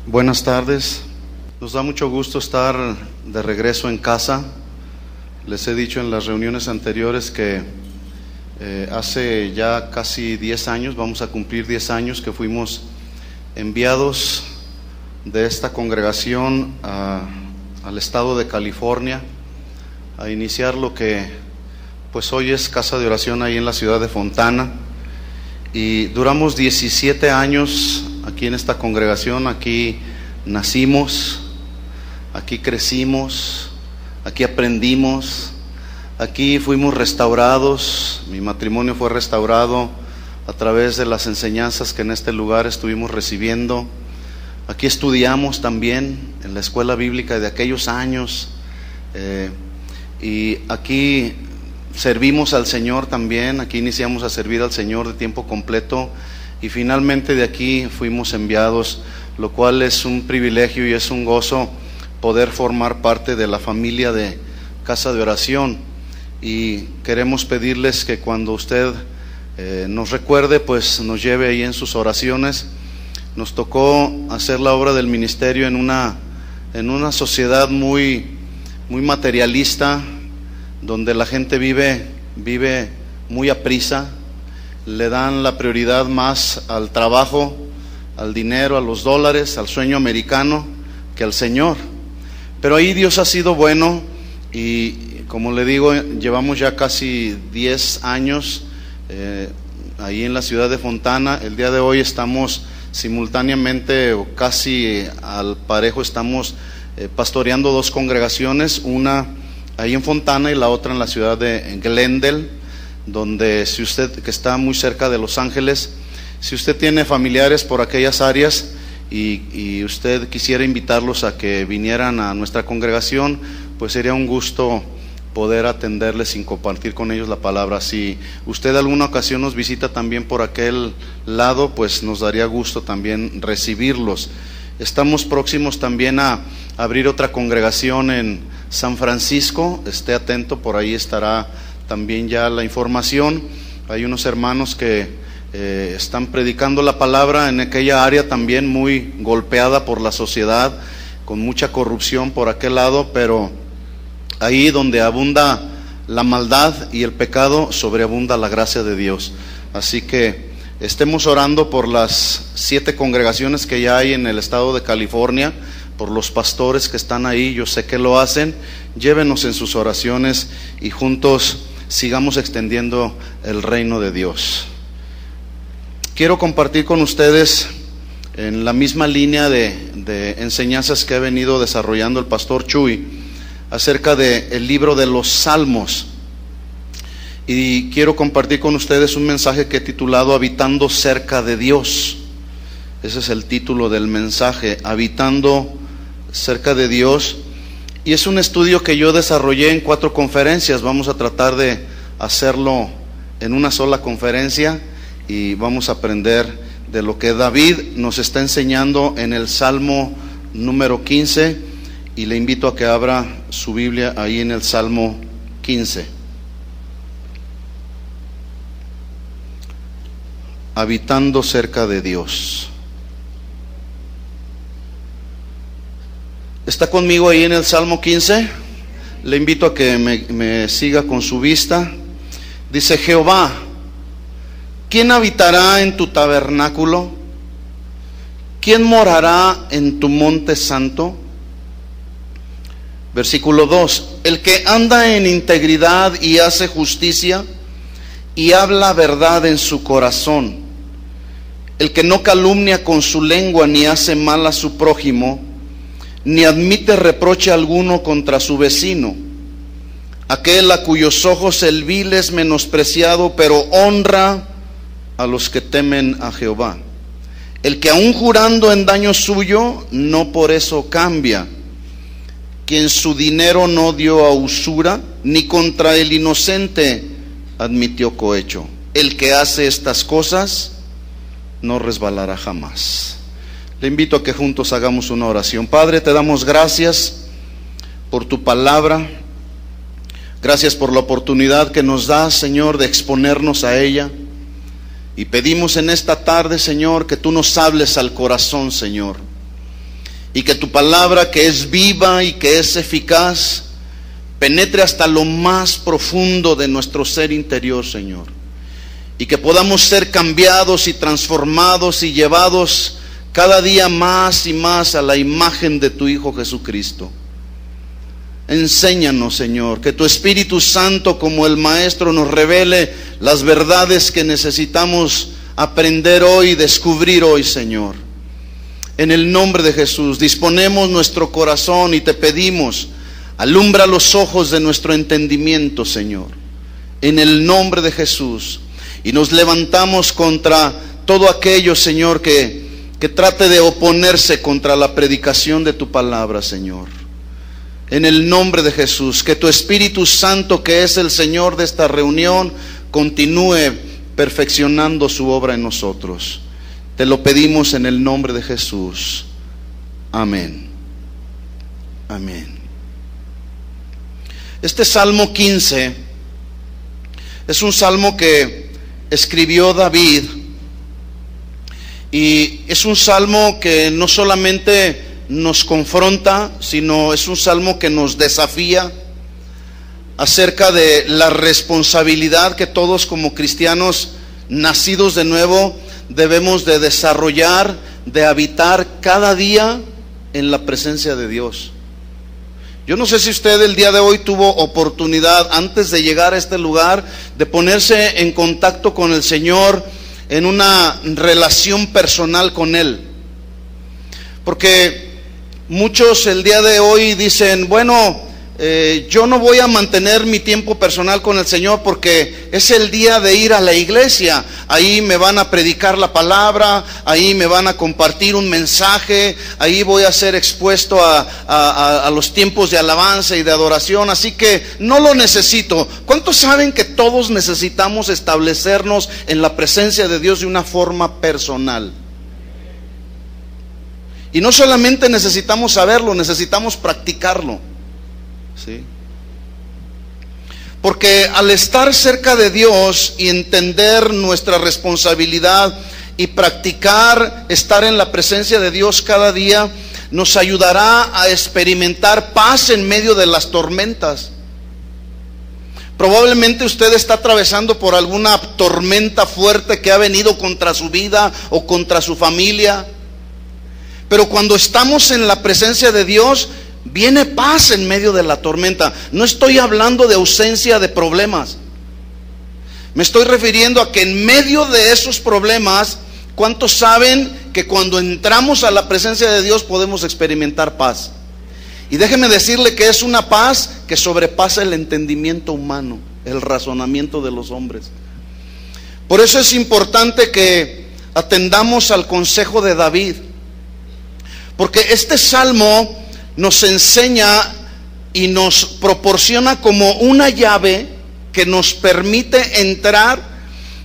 Buenas tardes, nos da mucho gusto estar de regreso en casa. Les he dicho en las reuniones anteriores que hace ya casi 10 años, vamos a cumplir 10 años que enviados de esta congregación al estado de California a iniciar lo que pues hoy es casa de oración ahí en la ciudad de Fontana, y duramos 17 años aquí en esta congregación. Aquí nacimos, aquí crecimos, aquí aprendimos, aquí fuimos restaurados. Mi matrimonio fue restaurado a través de las enseñanzas que en este lugar estuvimos recibiendo. Aquí estudiamos también en la escuela bíblica de aquellos años, y aquí servimos al Señor también. Aquí iniciamos a servir al Señor de tiempo completo, y finalmente de aquí fuimos enviados, lo cual es un privilegio y es un gozo poder formar parte de la familia de Casa de Oración. Y queremos pedirles que cuando usted nos recuerde, pues nos lleve ahí en sus oraciones. Nos tocó hacer la obra del ministerio en una sociedad muy materialista, donde la gente vive muy aprisa. Le dan la prioridad más al trabajo, al dinero, a los dólares, al sueño americano, que al Señor. Pero ahí Dios ha sido bueno, y como le digo, llevamos ya casi 10 años ahí en la ciudad de Fontana. El día de hoy estamos simultáneamente, o casi al parejo, estamos pastoreando dos congregaciones, una ahí en Fontana y la otra en la ciudad de Glendale, donde, si usted, que está muy cerca de Los Ángeles, si usted tiene familiares por aquellas áreas y usted quisiera invitarlos a que vinieran a nuestra congregación, pues sería un gusto poder atenderles y compartir con ellos la palabra. Si usted alguna ocasión nos visita también por aquel lado, pues nos daría gusto también recibirlos. Estamos próximos también a abrir otra congregación en San Francisco. Esté atento, por ahí estará también ya la información. Hay unos hermanos que están predicando la palabra en aquella área también muy golpeada por la sociedad, con mucha corrupción por aquel lado, pero ahí donde abunda la maldad y el pecado, sobreabunda la gracia de Dios. Así que estemos orando por las 7 congregaciones que ya hay en el estado de California, por los pastores que están ahí. Yo sé que lo hacen. Llévenos en sus oraciones y juntos sigamos extendiendo el reino de Dios. Quiero compartir con ustedes, en la misma línea de enseñanzas que ha venido desarrollando el pastor Chuy, acerca del libro de los Salmos. Y quiero compartir con ustedes un mensaje que he titulado Habitando cerca de Dios. Ese es el título del mensaje, Habitando cerca de Dios. Y es un estudio que yo desarrollé en 4 conferencias. Vamos a tratar de hacerlo en una sola conferencia, y vamos a aprender de lo que David nos está enseñando en el Salmo número 15. Y le invito a que abra su Biblia ahí en el Salmo 15. Habitando cerca de Dios. ¿Está conmigo ahí en el Salmo 15? Le invito a que me siga con su vista. Dice: Jehová, ¿quién habitará en tu tabernáculo? ¿Quién morará en tu monte santo? Versículo 2: el que anda en integridad y hace justicia y habla verdad en su corazón, el que no calumnia con su lengua, ni hace mal a su prójimo, ni admite reproche alguno contra su vecino, aquel a cuyos ojos el vil es menospreciado, pero honra a los que temen a Jehová, el que aun jurando en daño suyo, no por eso cambia, quien su dinero no dio a usura, ni contra el inocente admitió cohecho. El que hace estas cosas no resbalará jamás. Le invito a que juntos hagamos una oración. Padre, te damos gracias por tu palabra. Gracias por la oportunidad que nos das, Señor, de exponernos a ella. Y pedimos en esta tarde, Señor, que tú nos hables al corazón, Señor. y que tu palabra, que es viva y que es eficaz, penetre hasta lo más profundo de nuestro ser interior, Señor, y que podamos ser cambiados y transformados y llevados cada día más y más a la imagen de tu Hijo Jesucristo. Enséñanos, Señor, que tu Espíritu Santo, como el Maestro, nos revele las verdades que necesitamos aprender hoy, descubrir hoy, Señor. En el nombre de Jesús, disponemos nuestro corazón y te pedimos, alumbra los ojos de nuestro entendimiento, Señor, en el nombre de Jesús. Y nos levantamos contra todo aquello, Señor, que trate de oponerse contra la predicación de tu palabra, Señor. En el nombre de Jesús, que tu Espíritu Santo, que es el Señor de esta reunión, continúe perfeccionando su obra en nosotros. Te lo pedimos en el nombre de Jesús. Amén. Amén. Este Salmo 15 es un salmo que escribió David, y es un salmo que no solamente nos confronta, sino es un salmo que nos desafía acerca de la responsabilidad que todos como cristianos nacidos de nuevo debemos de desarrollar, de habitar cada día en la presencia de Dios. Yo no sé si usted el día de hoy tuvo oportunidad, antes de llegar a este lugar, de ponerse en contacto con el Señor, en una relación personal con Él. Porque muchos el día de hoy dicen, bueno, yo no voy a mantener mi tiempo personal con el Señor porque es el día de ir a la iglesia. Ahí me van a predicar la palabra, ahí me van a compartir un mensaje, ahí voy a ser expuesto a los tiempos de alabanza y de adoración, así que no lo necesito. ¿Cuántos saben que todos necesitamos establecernos en la presencia de Dios de una forma personal? Y no solamente necesitamos saberlo, necesitamos practicarlo. ¿Sí? Porque al estar cerca de Dios y entender nuestra responsabilidad y practicar estar en la presencia de Dios cada día, nos ayudará a experimentar paz en medio de las tormentas. Probablemente usted está atravesando por alguna tormenta fuerte que ha venido contra su vida o contra su familia, pero cuando estamos en la presencia de Dios, viene paz en medio de la tormenta. No estoy hablando de ausencia de problemas. Me estoy refiriendo a que en medio de esos problemas, ¿cuántos saben que cuando entramos a la presencia de Dios podemos experimentar paz? Y déjeme decirle que es una paz que sobrepasa el entendimiento humano, el razonamiento de los hombres. Por eso es importante que atendamos al consejo de David, porque este salmo nos enseña y nos proporciona como una llave que nos permite entrar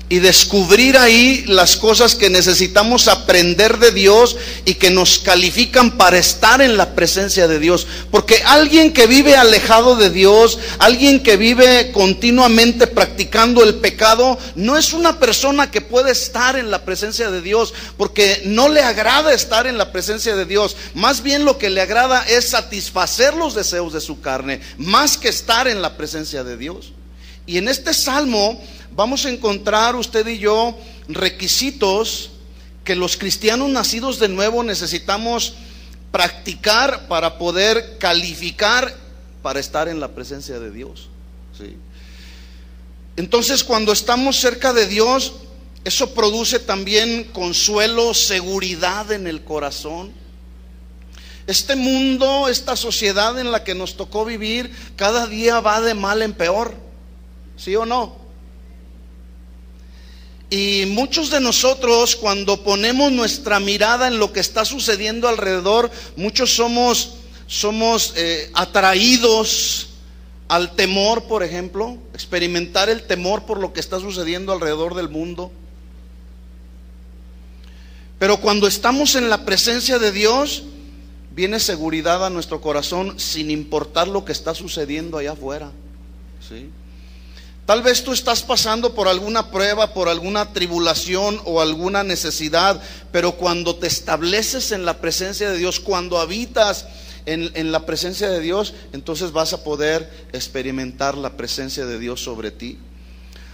y descubrir ahí las cosas que necesitamos aprender de Dios y que nos califican para estar en la presencia de Dios. Porque alguien que vive alejado de Dios, alguien que vive continuamente practicando el pecado, no es una persona que puede estar en la presencia de Dios, porque no le agrada estar en la presencia de Dios. Más bien lo que le agrada es satisfacer los deseos de su carne, más que estar en la presencia de Dios. Y en este salmo vamos a encontrar usted y yo requisitos que los cristianos nacidos de nuevo necesitamos practicar para poder calificar para estar en la presencia de Dios. ¿Sí? Entonces, cuando estamos cerca de Dios, eso produce también consuelo, seguridad en el corazón. Este mundo, esta sociedad en la que nos tocó vivir, cada día va de mal en peor. ¿Sí o no? Y muchos de nosotros, cuando ponemos nuestra mirada en lo que está sucediendo alrededor, muchos somos atraídos al temor, por ejemplo, experimentar el temor por lo que está sucediendo alrededor del mundo. Pero cuando estamos en la presencia de Dios, viene seguridad a nuestro corazón sin importar lo que está sucediendo allá afuera. ¿Sí? Tal vez tú estás pasando por alguna prueba, por alguna tribulación o alguna necesidad, pero cuando te estableces en la presencia de Dios, cuando habitas en la presencia de Dios, entonces vas a poder experimentar la presencia de Dios sobre ti.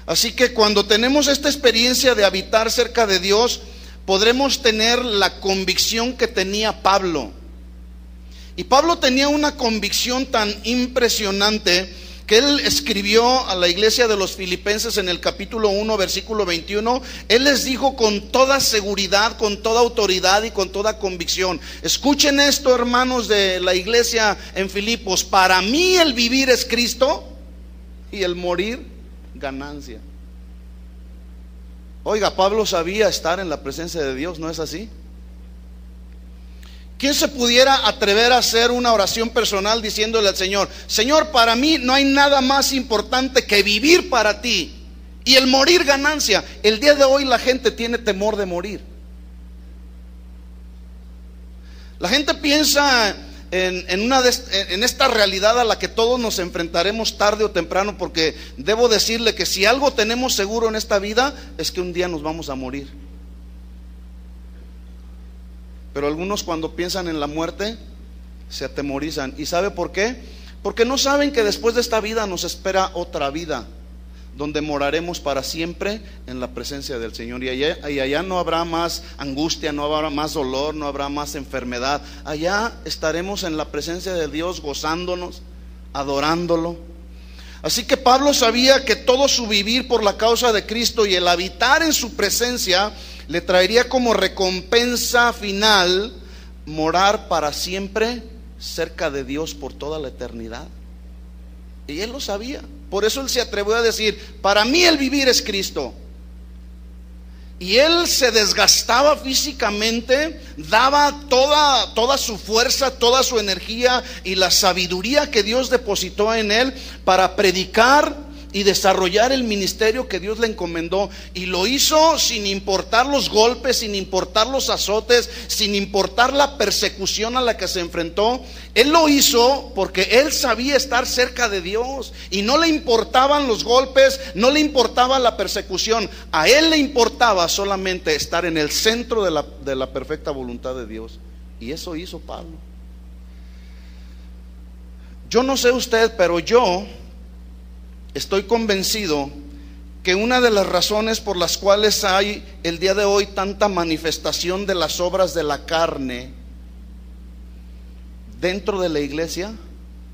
Así que cuando tenemos esta experiencia de habitar cerca de Dios, podremos tener la convicción que tenía Pablo. Y Pablo tenía una convicción tan impresionante que él escribió a la iglesia de los Filipenses en el capítulo 1, versículo 21. Él les dijo con toda seguridad, con toda autoridad y con toda convicción: escuchen esto, hermanos de la iglesia en Filipos, para mí el vivir es Cristo y el morir ganancia. Oiga, Pablo sabía estar en la presencia de Dios, ¿no es así? ¿Quién se pudiera atrever a hacer una oración personal diciéndole al Señor: Señor, para mí no hay nada más importante que vivir para ti y el morir ganancia? El día de hoy la gente tiene temor de morir. La gente piensa en esta realidad a la que todos nos enfrentaremos tarde o temprano, porque debo decirle que si algo tenemos seguro en esta vida es que un día nos vamos a morir. Pero algunos, cuando piensan en la muerte, se atemorizan. ¿Y sabe por qué? Porque no saben que después de esta vida nos espera otra vida, donde moraremos para siempre en la presencia del Señor. Y allá no habrá más angustia, no habrá más dolor, no habrá más enfermedad. Allá estaremos en la presencia de Dios, gozándonos, adorándolo. Así que Pablo sabía que todo su vivir por la causa de Cristo y el habitar en su presencia le traería como recompensa final morar para siempre cerca de Dios por toda la eternidad. Y él lo sabía. Por eso él se atrevió a decir: para mí el vivir es Cristo. Y él se desgastaba físicamente, daba toda su fuerza, toda su energía y la sabiduría que Dios depositó en él para predicar y desarrollar el ministerio que Dios le encomendó. Y lo hizo sin importar los golpes, sin importar los azotes, sin importar la persecución a la que se enfrentó. Él lo hizo porque él sabía estar cerca de Dios y no le importaban los golpes, no le importaba la persecución. A él le importaba solamente estar en el centro de la perfecta voluntad de Dios. Y eso hizo Pablo. Yo no sé usted, pero yo estoy convencido que una de las razones por las cuales hay el día de hoy tanta manifestación de las obras de la carne dentro de la iglesia,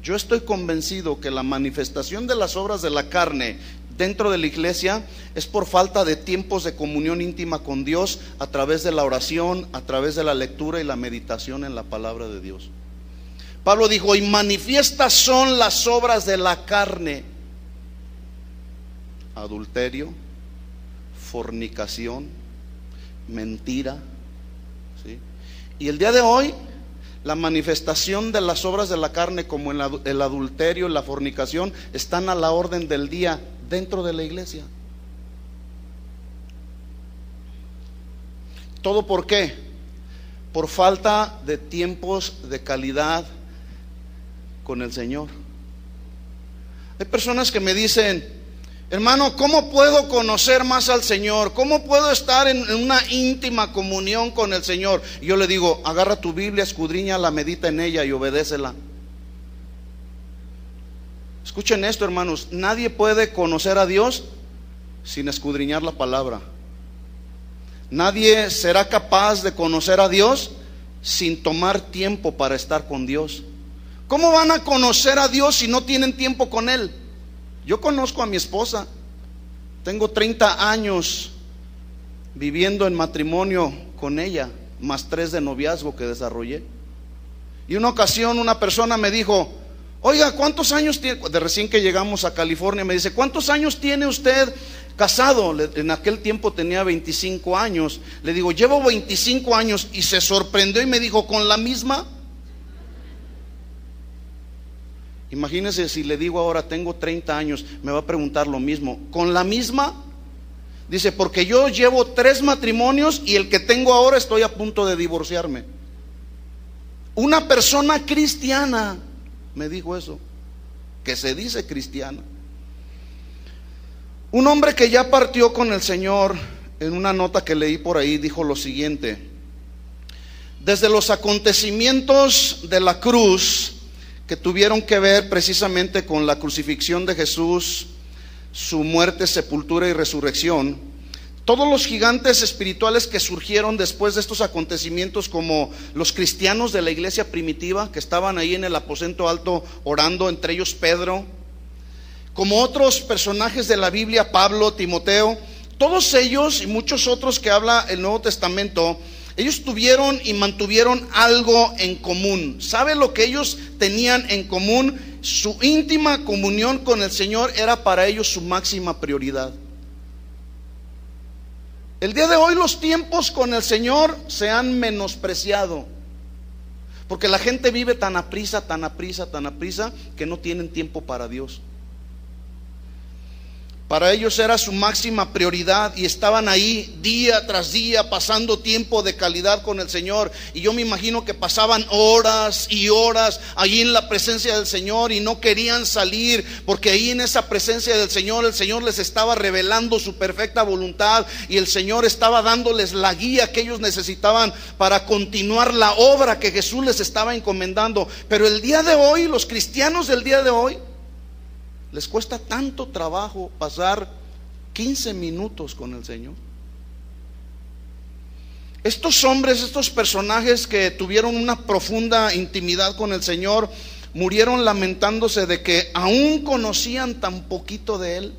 yo estoy convencido que la manifestación de las obras de la carne dentro de la iglesia es por falta de tiempos de comunión íntima con Dios a través de la oración, a través de la lectura y la meditación en la palabra de Dios. Pablo dijo: y manifiestas son las obras de la carne: adulterio, fornicación, mentira, ¿sí? Y el día de hoy la manifestación de las obras de la carne, como el adulterio y la fornicación, están a la orden del día dentro de la iglesia. ¿Todo por qué? Por falta de tiempos de calidad con el Señor. Hay personas que me dicen: hermano, ¿cómo puedo conocer más al Señor? ¿Cómo puedo estar en una íntima comunión con el Señor? Y yo le digo: agarra tu Biblia, escudriñala, medita en ella y obedécela. Escuchen esto, hermanos: nadie puede conocer a Dios sin escudriñar la palabra. Nadie será capaz de conocer a Dios sin tomar tiempo para estar con Dios. ¿Cómo van a conocer a Dios si no tienen tiempo con Él? Yo conozco a mi esposa, tengo 30 años viviendo en matrimonio con ella, más 3 de noviazgo que desarrollé. Y una ocasión una persona me dijo: oiga, ¿cuántos años tiene? De recién que llegamos a California, me dice: ¿cuántos años tiene usted casado? En aquel tiempo tenía 25 años. Le digo: llevo 25 años. Y se sorprendió y me dijo: ¿con la misma? Imagínense si le digo ahora: tengo 30 años, me va a preguntar lo mismo. ¿Con la misma? Dice: porque yo llevo 3 matrimonios y el que tengo ahora estoy a punto de divorciarme. Una persona cristiana me dijo eso, que se dice cristiana. Un hombre que ya partió con el Señor, en una nota que leí por ahí, dijo lo siguiente: desde los acontecimientos de la cruz, que tuvieron que ver precisamente con la crucifixión de Jesús, su muerte, sepultura y resurrección, todos los gigantes espirituales que surgieron después de estos acontecimientos, como los cristianos de la iglesia primitiva que estaban ahí en el aposento alto orando, entre ellos Pedro, como otros personajes de la Biblia, Pablo, Timoteo, todos ellos y muchos otros que habla el Nuevo Testamento, ellos tuvieron y mantuvieron algo en común. ¿Sabe lo que ellos tenían en común? Su íntima comunión con el Señor era para ellos su máxima prioridad. El día de hoy los tiempos con el Señor se han menospreciado, porque la gente vive tan aprisa, que no tienen tiempo para Dios. Para ellos era su máxima prioridad y estaban ahí día tras día pasando tiempo de calidad con el Señor. Y yo me imagino que pasaban horas y horas allí en la presencia del Señor y no querían salir, porque ahí en esa presencia del Señor, el Señor les estaba revelando su perfecta voluntad y el Señor estaba dándoles la guía que ellos necesitaban para continuar la obra que Jesús les estaba encomendando. Pero el día de hoy, los cristianos del día de hoy, les cuesta tanto trabajo pasar 15 minutos con el Señor. Estos hombres, estos personajes que tuvieron una profunda intimidad con el Señor, murieron lamentándose de que aún conocían tan poquito de Él.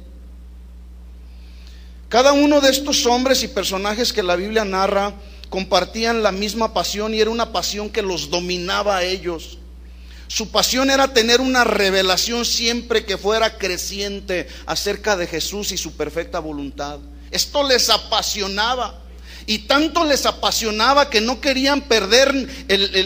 Cada uno de estos hombres y personajes que la Biblia narra compartían la misma pasión, y era una pasión que los dominaba a ellos. Su pasión era tener una revelación siempre que fuera creciente acerca de Jesús y su perfecta voluntad. Esto les apasionaba, y tanto les apasionaba que no querían perder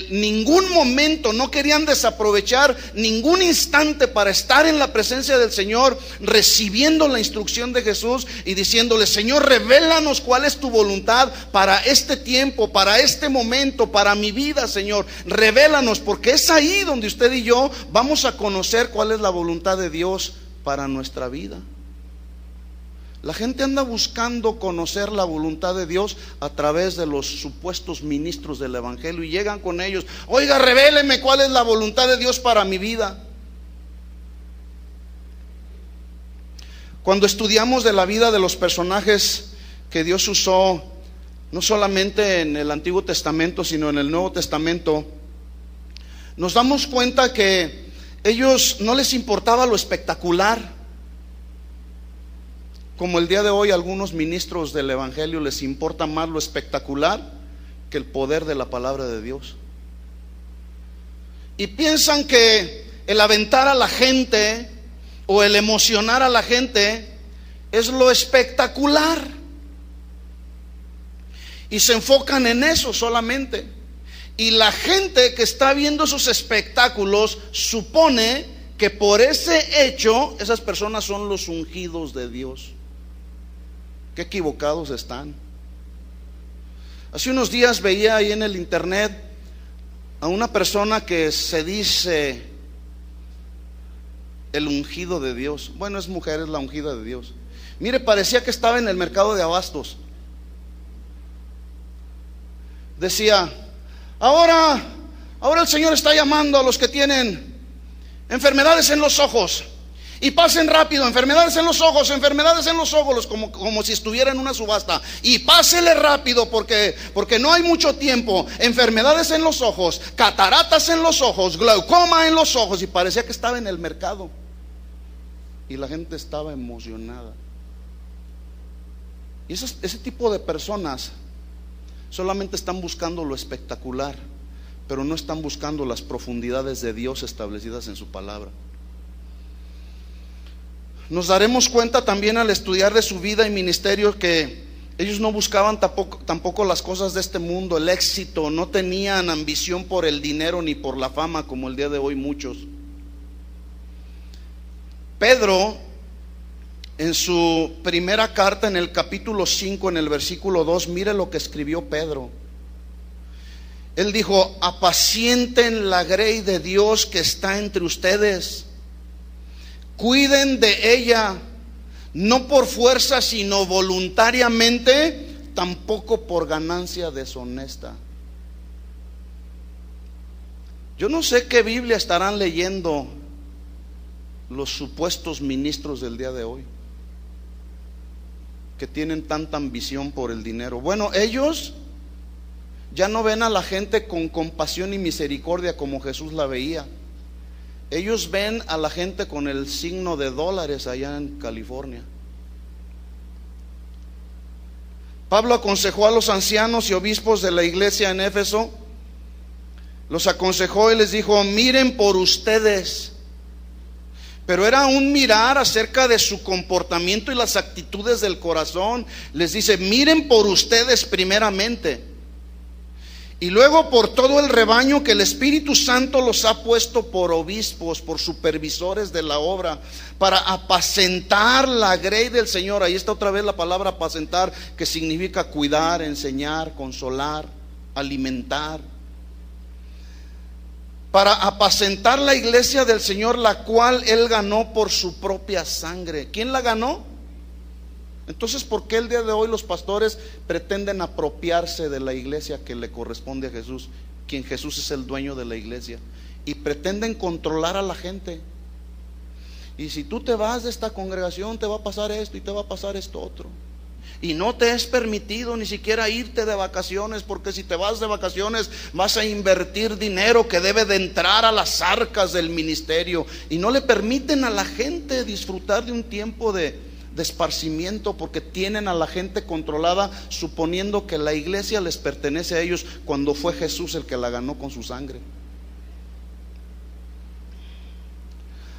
ningún momento, no querían desaprovechar ningún instante para estar en la presencia del Señor, recibiendo la instrucción de Jesús y diciéndole: Señor, revélanos cuál es tu voluntad para este tiempo, para este momento, para mi vida, Señor. Revélanos, porque es ahí donde usted y yo vamos a conocer cuál es la voluntad de Dios para nuestra vida. La gente anda buscando conocer la voluntad de Dios a través de los supuestos ministros del evangelio, y llegan con ellos: oiga, revéleme cuál es la voluntad de Dios para mi vida. Cuando estudiamos de la vida de los personajes que Dios usó, no solamente en el Antiguo Testamento, sino en el Nuevo Testamento, nos damos cuenta que ellos no les importaba lo espectacular, como el día de hoy algunos ministros del evangelio les importa más lo espectacular que el poder de la palabra de Dios. Y piensan que el aventar a la gente o el emocionar a la gente es lo espectacular, y se enfocan en eso solamente. Y la gente que está viendo esos espectáculos supone que por ese hecho esas personas son los ungidos de Dios. Qué equivocados están. Hace unos días veía ahí en el internet a una persona que se dice el ungido de Dios. Bueno, es mujer, es la ungida de Dios. Mire, parecía que estaba en el mercado de abastos. Decía: ahora el Señor está llamando a los que tienen enfermedades en los ojos, y pasen rápido, enfermedades en los ojos, como si estuviera en una subasta. Y pásele rápido porque no hay mucho tiempo. Enfermedades en los ojos, cataratas en los ojos, glaucoma en los ojos. Y parecía que estaba en el mercado, y la gente estaba emocionada. Y ese tipo de personas solamente están buscando lo espectacular, pero no están buscando las profundidades de Dios establecidas en su palabra. Nos daremos cuenta también al estudiar de su vida y ministerio que ellos no buscaban tampoco las cosas de este mundo, el éxito. No tenían ambición por el dinero ni por la fama, como el día de hoy muchos. Pedro, en su primera carta, en el capítulo 5, en el versículo 2, mire lo que escribió Pedro. Él dijo: apacienten la grey de Dios que está entre ustedes, cuiden de ella, no por fuerza, sino voluntariamente, tampoco por ganancia deshonesta. Yo no sé qué Biblia estarán leyendo los supuestos ministros del día de hoy, que tienen tanta ambición por el dinero. Bueno, ellos ya no ven a la gente con compasión y misericordia como Jesús la veía. Ellos ven a la gente con el signo de dólares allá en California. Pablo aconsejó a los ancianos y obispos de la iglesia en Éfeso. Los aconsejó y les dijo: miren por ustedes. Pero era un mirar acerca de su comportamiento y las actitudes del corazón. Les dice: miren por ustedes primeramente, y luego por todo el rebaño que el Espíritu Santo los ha puesto por obispos, por supervisores de la obra, para apacentar la grey del Señor. Ahí está otra vez la palabra apacentar, que significa cuidar, enseñar, consolar, alimentar. Para apacentar la iglesia del Señor, la cual Él ganó por su propia sangre. ¿Quién la ganó? Entonces, ¿por qué el día de hoy los pastores pretenden apropiarse de la iglesia que le corresponde a Jesús, quien Jesús es el dueño de la iglesia? Y pretenden controlar a la gente. Y si tú te vas de esta congregación, te va a pasar esto y te va a pasar esto otro. Y no te es permitido ni siquiera irte de vacaciones, porque si te vas de vacaciones vas a invertir dinero que debe de entrar a las arcas del ministerio. Y no le permiten a la gente disfrutar de un tiempo de esparcimiento, porque tienen a la gente controlada, suponiendo que la iglesia les pertenece a ellos, cuando fue Jesús el que la ganó con su sangre.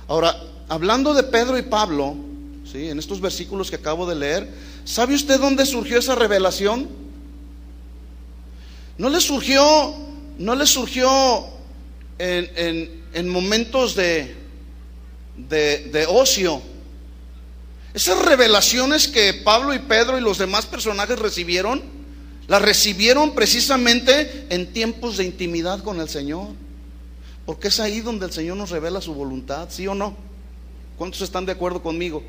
Ahora, hablando de Pedro y Pablo, ¿sí?, en estos versículos que acabo de leer, ¿sabe usted dónde surgió esa revelación? No le surgió en momentos de ocio. Esas revelaciones que Pablo y Pedro y los demás personajes recibieron, las recibieron precisamente en tiempos de intimidad con el Señor, porque es ahí donde el Señor nos revela su voluntad, ¿sí o no? ¿Cuántos están de acuerdo conmigo?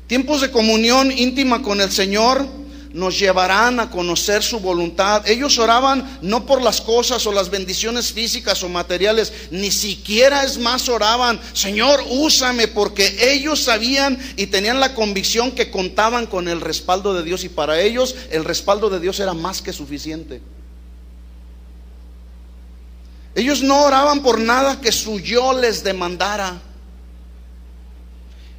Tiempos de comunión íntima con el Señor nos llevarán a conocer su voluntad. Ellos oraban no por las cosas o las bendiciones físicas o materiales, ni siquiera, es más, oraban: Señor, úsame, porque ellos sabían y tenían la convicción que contaban con el respaldo de Dios, y para ellos el respaldo de Dios era más que suficiente. Ellos no oraban por nada que su yo les demandara.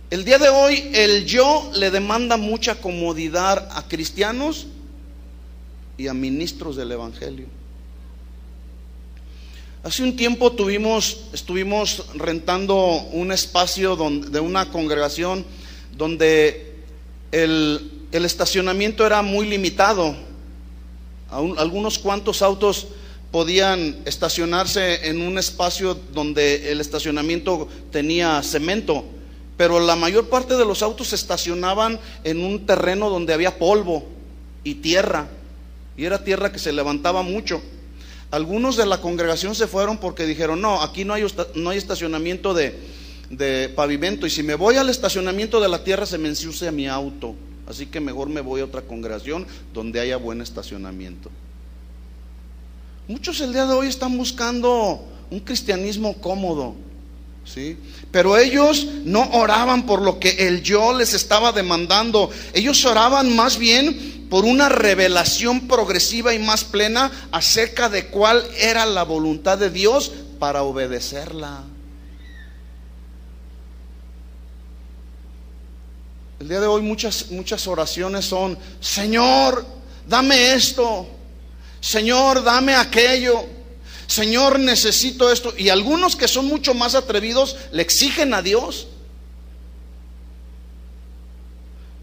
El día de hoy el yo le demanda mucha comodidad a cristianos y a ministros del evangelio. Hace un tiempo estuvimos rentando un espacio de una congregación donde el estacionamiento era muy limitado. Algunos cuantos autos podían estacionarse en un espacio donde el estacionamiento tenía cemento, pero la mayor parte de los autos se estacionaban en un terreno donde había polvo y tierra, y era tierra que se levantaba mucho. Algunos de la congregación se fueron porque dijeron: no, aquí no hay estacionamiento de pavimento, y si me voy al estacionamiento de la tierra se me ensucia mi auto, así que mejor me voy a otra congregación donde haya buen estacionamiento. Muchos el día de hoy están buscando un cristianismo cómodo, ¿sí? Pero ellos no oraban por lo que el yo les estaba demandando. Ellos oraban más bien por una revelación progresiva y más plena acerca de cuál era la voluntad de Dios para obedecerla. El día de hoy muchas oraciones son: Señor, dame esto, Señor, dame aquello, Señor, necesito esto. Y algunos, que son mucho más atrevidos, le exigen a Dios,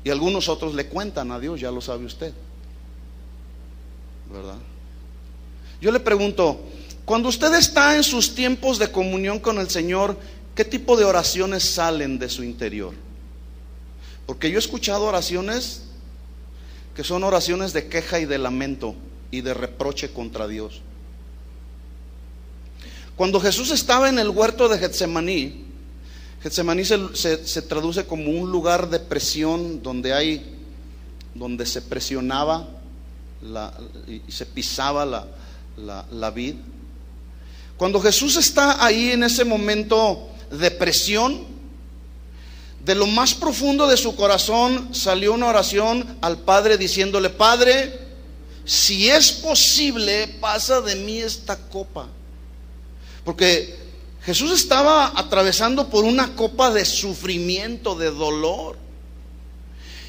y algunos otros le cuentan a Dios, ya lo sabe usted, ¿verdad? Yo le pregunto, cuando usted está en sus tiempos de comunión con el Señor, ¿qué tipo de oraciones salen de su interior? Porque yo he escuchado oraciones que son oraciones de queja y de lamento y de reproche contra Dios. Cuando Jesús estaba en el huerto de Getsemaní, Getsemaní se traduce como un lugar de presión donde se presionaba y se pisaba la vid. Cuando Jesús está ahí en ese momento de presión, de lo más profundo de su corazón salió una oración al Padre diciéndole: Padre, si es posible, pasa de mí esta copa. Porque Jesús estaba atravesando por una copa de sufrimiento, de dolor.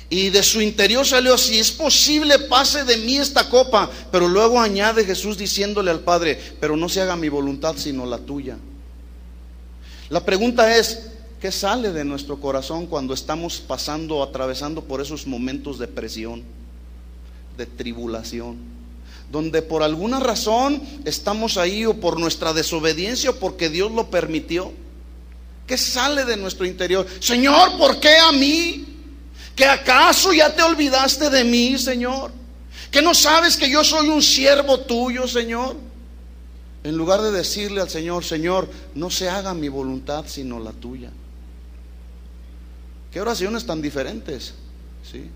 Y de su interior salió: si es posible, pase de mí esta copa. Pero luego añade Jesús diciéndole al Padre: pero no se haga mi voluntad sino la tuya. La pregunta es: ¿qué sale de nuestro corazón cuando estamos atravesando por esos momentos de presión, de tribulación, donde por alguna razón estamos ahí, o por nuestra desobediencia, o porque Dios lo permitió? ¿Qué sale de nuestro interior? Señor, ¿por qué a mí? ¿Que acaso ya te olvidaste de mí, Señor? ¿Que no sabes que yo soy un siervo tuyo, Señor? En lugar de decirle al Señor: Señor, no se haga mi voluntad sino la tuya. Qué oraciones tan diferentes, ¿sí?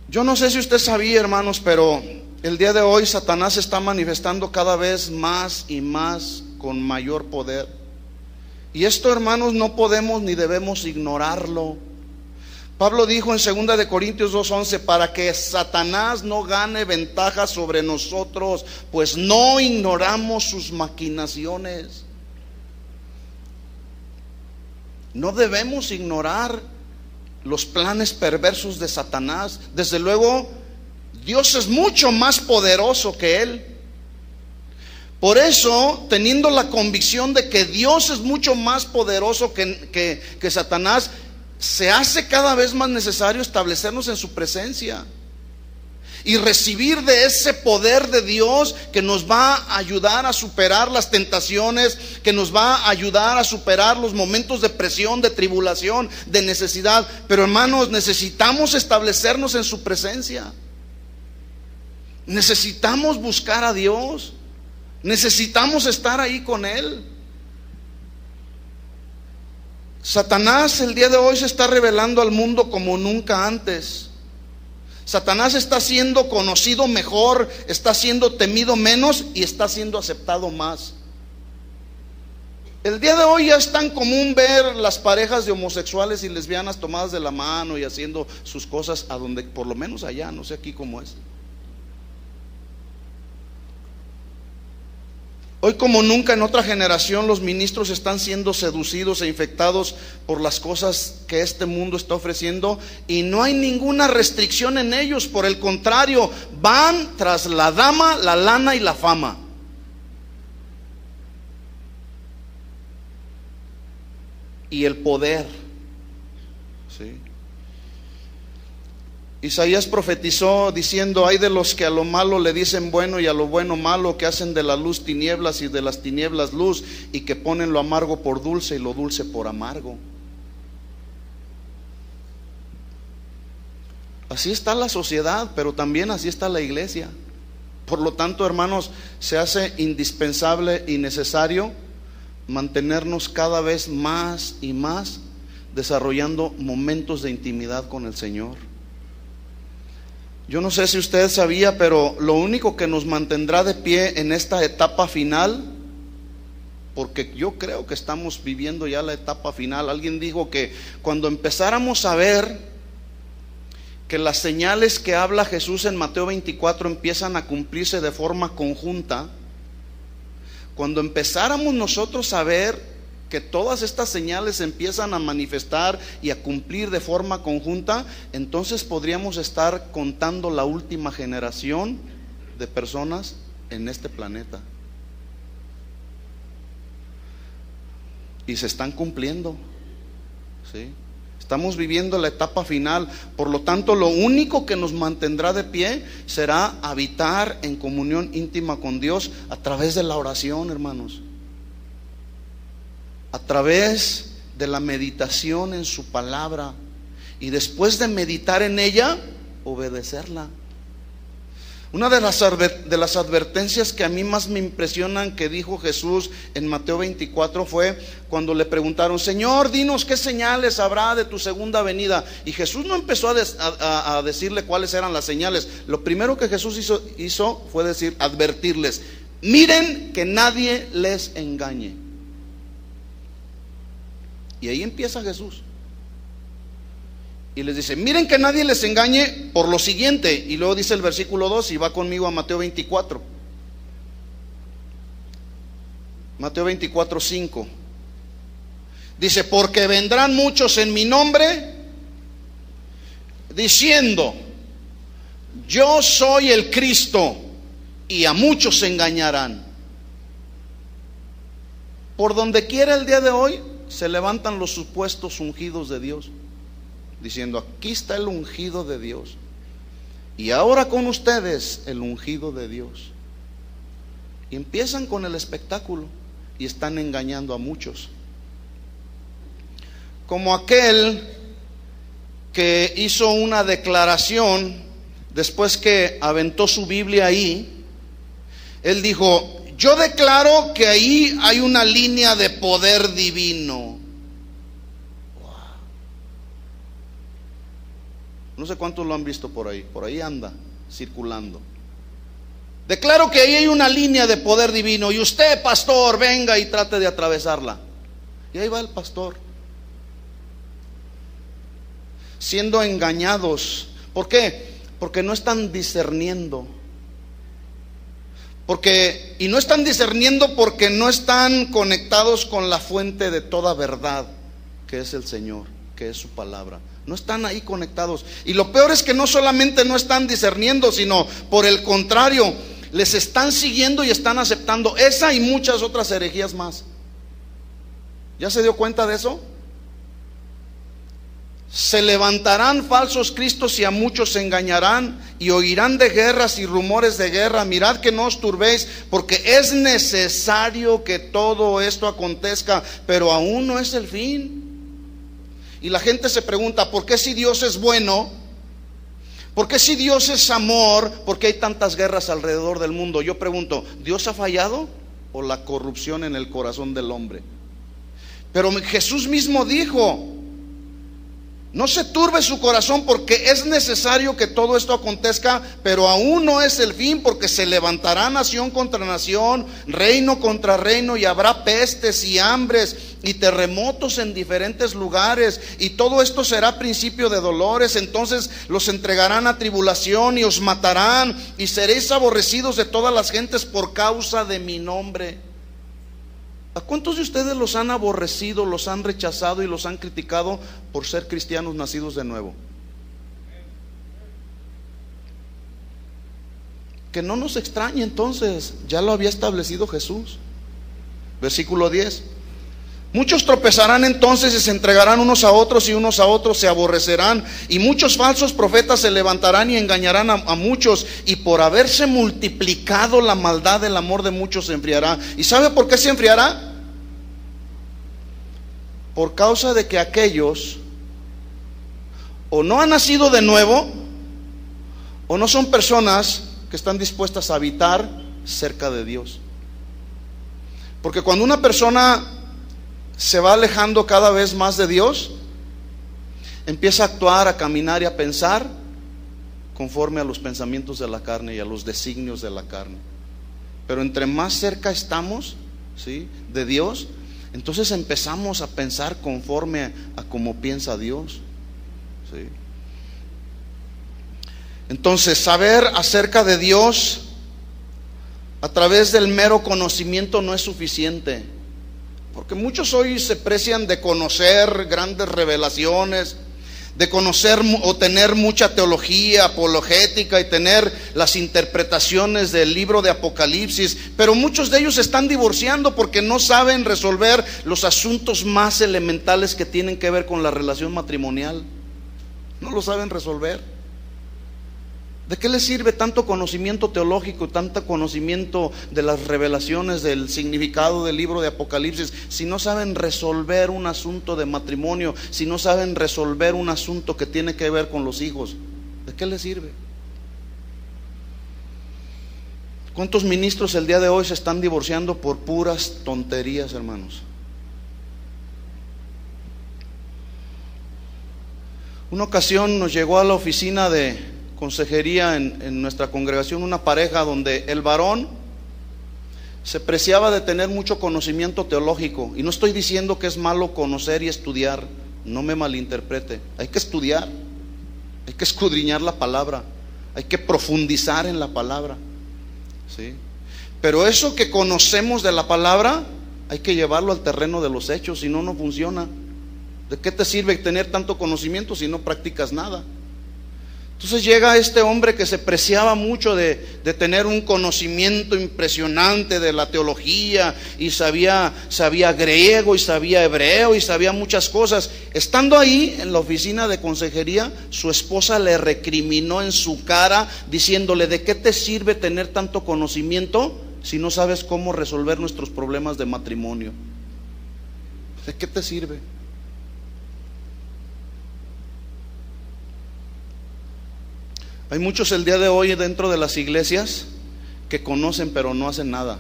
Yo no sé si usted sabía, hermanos, pero el día de hoy Satanás se está manifestando cada vez más y más con mayor poder. Y esto, hermanos, no podemos ni debemos ignorarlo. Pablo dijo en 2 de Corintios 2:11: para que Satanás no gane ventaja sobre nosotros, pues no ignoramos sus maquinaciones. No debemos ignorar los planes perversos de Satanás. Desde luego, Dios es mucho más poderoso que él. Por eso, teniendo la convicción de que Dios es mucho más poderoso que Satanás, se hace cada vez más necesario establecernos en su presencia y recibir de ese poder de Dios, que nos va a ayudar a superar las tentaciones, que nos va a ayudar a superar los momentos de presión, de tribulación, de necesidad. Pero, hermanos, necesitamos establecernos en su presencia. Necesitamos buscar a Dios. Necesitamos estar ahí con Él. Satanás el día de hoy se está revelando al mundo como nunca antes. Satanás está siendo conocido mejor, está siendo temido menos y está siendo aceptado más. El día de hoy ya es tan común ver las parejas de homosexuales y lesbianas tomadas de la mano y haciendo sus cosas, a donde, por lo menos allá, no sé aquí cómo es. Hoy como nunca en otra generación los ministros están siendo seducidos e infectados por las cosas que este mundo está ofreciendo, y no hay ninguna restricción en ellos. Por el contrario, van tras la dama, la lana y la fama. Y el poder, ¿sí? Isaías profetizó diciendo: ay de los que a lo malo le dicen bueno y a lo bueno malo, que hacen de la luz tinieblas y de las tinieblas luz, y que ponen lo amargo por dulce y lo dulce por amargo. Así está la sociedad, pero también así está la iglesia. Por lo tanto, hermanos, se hace indispensable y necesario mantenernos cada vez más y más desarrollando momentos de intimidad con el Señor. Yo no sé si usted sabía, pero lo único que nos mantendrá de pie en esta etapa final, porque yo creo que estamos viviendo ya la etapa final. Alguien dijo que cuando empezáramos a ver que las señales que habla Jesús en Mateo 24 empiezan a cumplirse de forma conjunta, cuando empezáramos nosotros a ver que todas estas señales empiezan a manifestar y a cumplir de forma conjunta, entonces podríamos estar contando la última generación de personas en este planeta. Y se están cumpliendo, ¿sí? Estamos viviendo la etapa final. Por lo tanto, lo único que nos mantendrá de pie será habitar en comunión íntima con Dios a través de la oración, hermanos, a través de la meditación en su palabra, y después de meditar en ella, obedecerla. Una de las advertencias que a mí más me impresionan que dijo Jesús en Mateo 24 fue cuando le preguntaron: Señor, dinos qué señales habrá de tu segunda venida. Y Jesús no empezó a decirle cuáles eran las señales. Lo primero que Jesús hizo fue advertirles: miren que nadie les engañe. Y ahí empieza Jesús. Y les dice: miren que nadie les engañe por lo siguiente. Y luego dice el versículo 2, y va conmigo a Mateo 24. Mateo 24, 5. Dice: porque vendrán muchos en mi nombre, diciendo: yo soy el Cristo, y a muchos se engañarán. Por donde quiera el día de hoy se levantan los supuestos ungidos de Dios, diciendo: aquí está el ungido de Dios, y ahora con ustedes el ungido de Dios. Y empiezan con el espectáculo y están engañando a muchos. Como aquel que hizo una declaración después que aventó su Biblia ahí. Él dijo: yo declaro que ahí hay una línea de poder divino. No sé cuántos lo han visto por ahí anda circulando. Declaro que ahí hay una línea de poder divino, y usted, pastor, venga y trate de atravesarla. Y ahí va el pastor, siendo engañados. ¿Por qué? Porque no están discerniendo. Y no están discerniendo porque no están conectados con la fuente de toda verdad, que es el Señor, que es su palabra. No están ahí conectados. Y lo peor es que no solamente no están discerniendo, sino por el contrario, les están siguiendo y están aceptando esa y muchas otras herejías más. ¿Ya se dio cuenta de eso? Se levantarán falsos cristos y a muchos se engañarán, y oirán de guerras y rumores de guerra. Mirad que no os turbéis, porque es necesario que todo esto acontezca, pero aún no es el fin. Y la gente se pregunta: ¿por qué si Dios es bueno? ¿Por qué si Dios es amor? ¿Por qué hay tantas guerras alrededor del mundo? Yo pregunto: ¿Dios ha fallado o la corrupción en el corazón del hombre? Pero Jesús mismo dijo: no se turbe su corazón, porque es necesario que todo esto acontezca, pero aún no es el fin, porque se levantará nación contra nación, reino contra reino, y habrá pestes y hambres y terremotos en diferentes lugares, y todo esto será principio de dolores. Entonces los entregarán a tribulación y os matarán, y seréis aborrecidos de todas las gentes por causa de mi nombre. ¿A cuántos de ustedes los han aborrecido, los han rechazado y los han criticado por ser cristianos nacidos de nuevo? Que no nos extrañe entonces, ya lo había establecido Jesús. Versículo 10. Muchos tropezarán entonces y se entregarán unos a otros, y unos a otros se aborrecerán, y muchos falsos profetas se levantarán y engañarán a muchos, y por haberse multiplicado la maldad, el amor de muchos se enfriará. ¿Y sabe por qué se enfriará? Por causa de que aquellos o no han nacido de nuevo, o no son personas que están dispuestas a habitar cerca de Dios. Porque cuando una persona se va alejando cada vez más de Dios, empieza a actuar, a caminar y a pensar conforme a los pensamientos de la carne y a los designios de la carne. Pero entre más cerca estamos, ¿sí?, de Dios, entonces empezamos a pensar conforme a como piensa Dios, ¿sí? Entonces, saber acerca de Dios a través del mero conocimiento no es suficiente. Porque muchos hoy se precian de conocer grandes revelaciones, de conocer o tener mucha teología apologética y tener las interpretaciones del libro de Apocalipsis, pero muchos de ellos se están divorciando porque no saben resolver los asuntos más elementales que tienen que ver con la relación matrimonial. No lo saben resolver. ¿De qué les sirve tanto conocimiento teológico, tanto conocimiento de las revelaciones del significado del libro de Apocalipsis, si no saben resolver un asunto de matrimonio, si no saben resolver un asunto que tiene que ver con los hijos? ¿De qué les sirve? ¿Cuántos ministros el día de hoy se están divorciando por puras tonterías, hermanos? Una ocasión nos llegó a la oficina de consejería en nuestra congregación una pareja donde el varón se preciaba de tener mucho conocimiento teológico. Y no estoy diciendo que es malo conocer y estudiar, no me malinterprete. Hay que estudiar, hay que escudriñar la palabra, hay que profundizar en la palabra, ¿sí? Pero eso que conocemos de la palabra hay que llevarlo al terreno de los hechos, si no, no funciona. ¿De qué te sirve tener tanto conocimiento si no practicas nada? Entonces llega este hombre que se preciaba mucho de tener un conocimiento impresionante de la teología, y sabía griego y sabía hebreo y sabía muchas cosas. Estando ahí en la oficina de consejería, su esposa le recriminó en su cara diciéndole: ¿de qué te sirve tener tanto conocimiento si no sabes cómo resolver nuestros problemas de matrimonio? ¿De qué te sirve? Hay muchos el día de hoy dentro de las iglesias que conocen pero no hacen nada.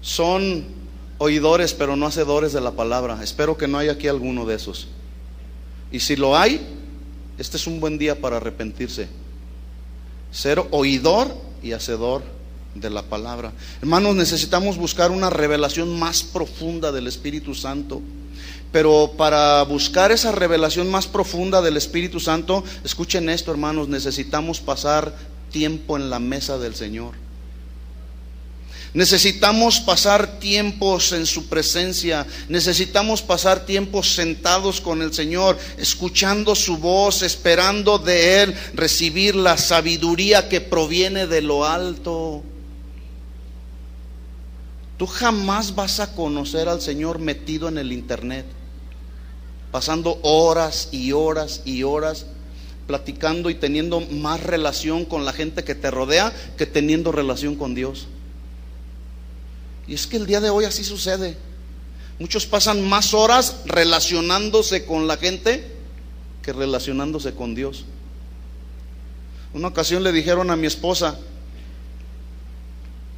Son oidores pero no hacedores de la palabra. Espero que no haya aquí alguno de esos. Y si lo hay, este es un buen día para arrepentirse. Ser oidor y hacedor de la palabra. Hermanos, necesitamos buscar una revelación más profunda del Espíritu Santo. Pero para buscar esa revelación más profunda del Espíritu Santo, escuchen esto, hermanos, necesitamos pasar tiempo en la mesa del Señor. Necesitamos pasar tiempos en su presencia. Necesitamos pasar tiempos sentados con el Señor, escuchando su voz, esperando de Él recibir la sabiduría que proviene de lo alto. Tú jamás vas a conocer al Señor metido en el internet, pasando horas y horas y horas platicando y teniendo más relación con la gente que te rodea que teniendo relación con Dios. Y es que el día de hoy así sucede. Muchos pasan más horas relacionándose con la gente que relacionándose con Dios. Una ocasión le dijeron a mi esposa,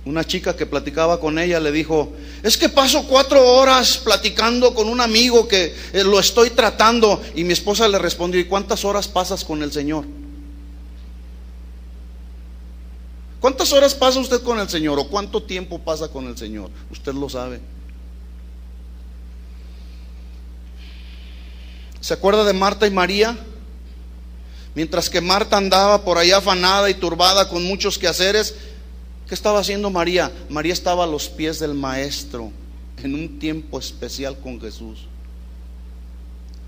una chica que platicaba con ella le dijo: es que paso 4 horas platicando con un amigo que lo estoy tratando. Y mi esposa le respondió: ¿y cuántas horas pasas con el Señor? ¿Cuántas horas pasa usted con el Señor? ¿O cuánto tiempo pasa con el Señor? Usted lo sabe. ¿Se acuerda de Marta y María? Mientras que Marta andaba por allá afanada y turbada con muchos quehaceres, ¿qué estaba haciendo María? María estaba a los pies del Maestro en un tiempo especial con Jesús.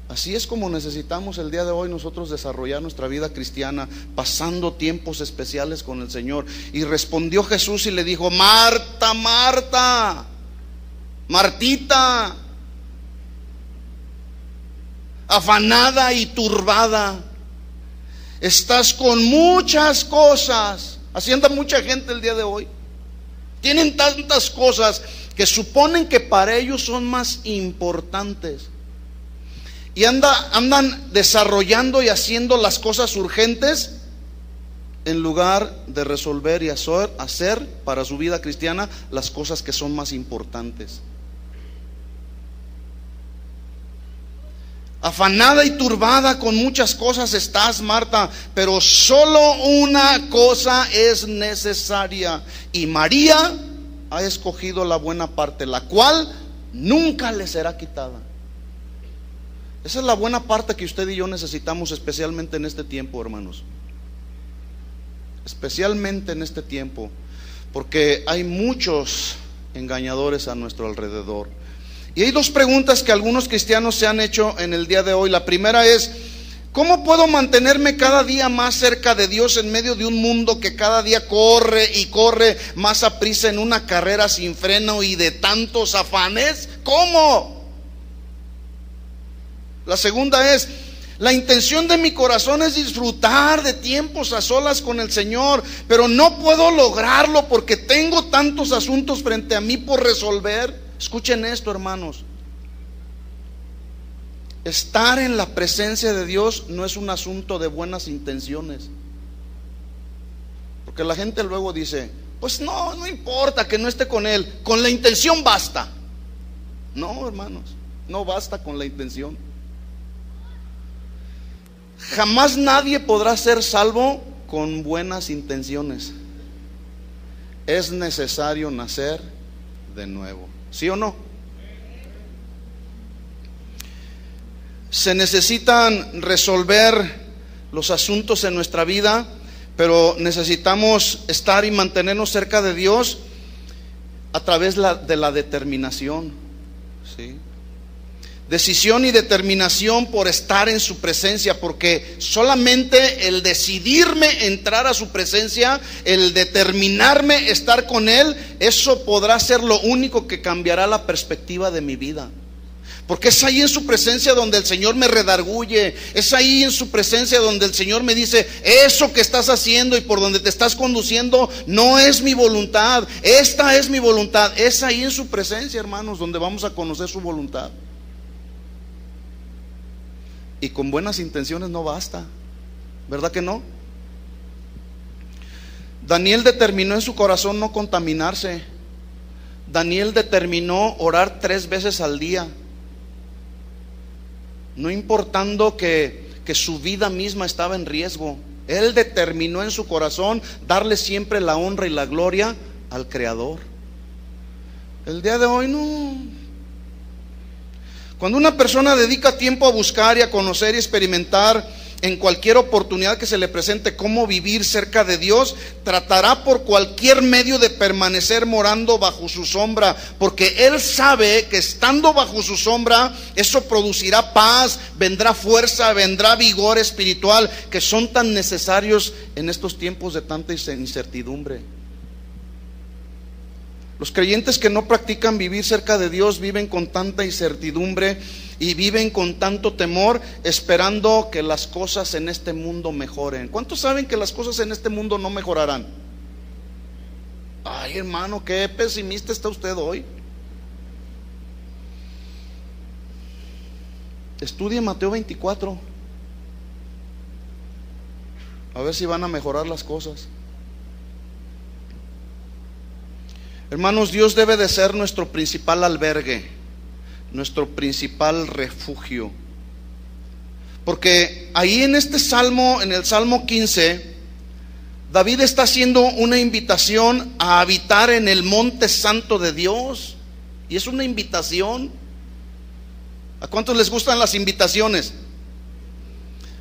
Así es como necesitamos el día de hoy nosotros desarrollar nuestra vida cristiana, pasando tiempos especiales con el Señor. Y respondió Jesús y le dijo: Marta, Marta, Martita, afanada y turbada, estás con muchas cosas. Así anda mucha gente el día de hoy. Tienen tantas cosas que suponen que para ellos son más importantes. Y andan desarrollando y haciendo las cosas urgentes en lugar de resolver y hacer para su vida cristiana las cosas que son más importantes. Afanada y turbada con muchas cosas estás, Marta, pero solo una cosa es necesaria, y María ha escogido la buena parte, la cual nunca le será quitada. Esa es la buena parte que usted y yo necesitamos, especialmente en este tiempo, hermanos. Especialmente en este tiempo, porque hay muchos engañadores a nuestro alrededor. Y hay 2 preguntas que algunos cristianos se han hecho en el día de hoy. La primera es: ¿cómo puedo mantenerme cada día más cerca de Dios en medio de un mundo que cada día corre y corre más aprisa en una carrera sin freno y de tantos afanes? ¿Cómo? La segunda es: la intención de mi corazón es disfrutar de tiempos a solas con el Señor, pero no puedo lograrlo porque tengo tantos asuntos frente a mí por resolver. Escuchen esto, hermanos. Estar en la presencia de Dios no es un asunto de buenas intenciones. Porque la gente luego dice, pues no importa que no esté con él, con la intención basta. No, hermanos, no basta con la intención. Jamás nadie podrá ser salvo con buenas intenciones. Es necesario nacer de nuevo, ¿sí o no? Se necesitan resolver los asuntos en nuestra vida, pero necesitamos estar y mantenernos cerca de Dios a través de la determinación, ¿sí? Decisión y determinación por estar en su presencia, porque solamente el decidirme entrar a su presencia, el determinarme estar con Él, eso podrá ser lo único que cambiará la perspectiva de mi vida. Porque es ahí en su presencia donde el Señor me redarguye, es ahí en su presencia donde el Señor me dice, eso que estás haciendo y por donde te estás conduciendo no es mi voluntad, esta es mi voluntad. Es ahí en su presencia, hermanos, donde vamos a conocer su voluntad. Y con buenas intenciones no basta, ¿verdad que no? Daniel determinó en su corazón no contaminarse. Daniel determinó orar 3 veces al día, no importando que su vida misma estaba en riesgo. Él determinó en su corazón darle siempre la honra y la gloria al Creador. El día de hoy no. Cuando una persona dedica tiempo a buscar y a conocer y experimentar en cualquier oportunidad que se le presente cómo vivir cerca de Dios, tratará por cualquier medio de permanecer morando bajo su sombra, porque él sabe que estando bajo su sombra, eso producirá paz, vendrá fuerza, vendrá vigor espiritual, que son tan necesarios en estos tiempos de tanta incertidumbre. Los creyentes que no practican vivir cerca de Dios viven con tanta incertidumbre y viven con tanto temor, esperando que las cosas en este mundo mejoren. ¿Cuántos saben que las cosas en este mundo no mejorarán? Ay, hermano, qué pesimista está usted hoy. Estudie Mateo 24. A ver si van a mejorar las cosas. Hermanos, Dios debe de ser nuestro principal albergue, nuestro principal refugio. Porque ahí en este salmo, en el Salmo 15, David está haciendo una invitación a habitar en el monte santo de Dios. Y es una invitación. ¿A cuántos les gustan las invitaciones?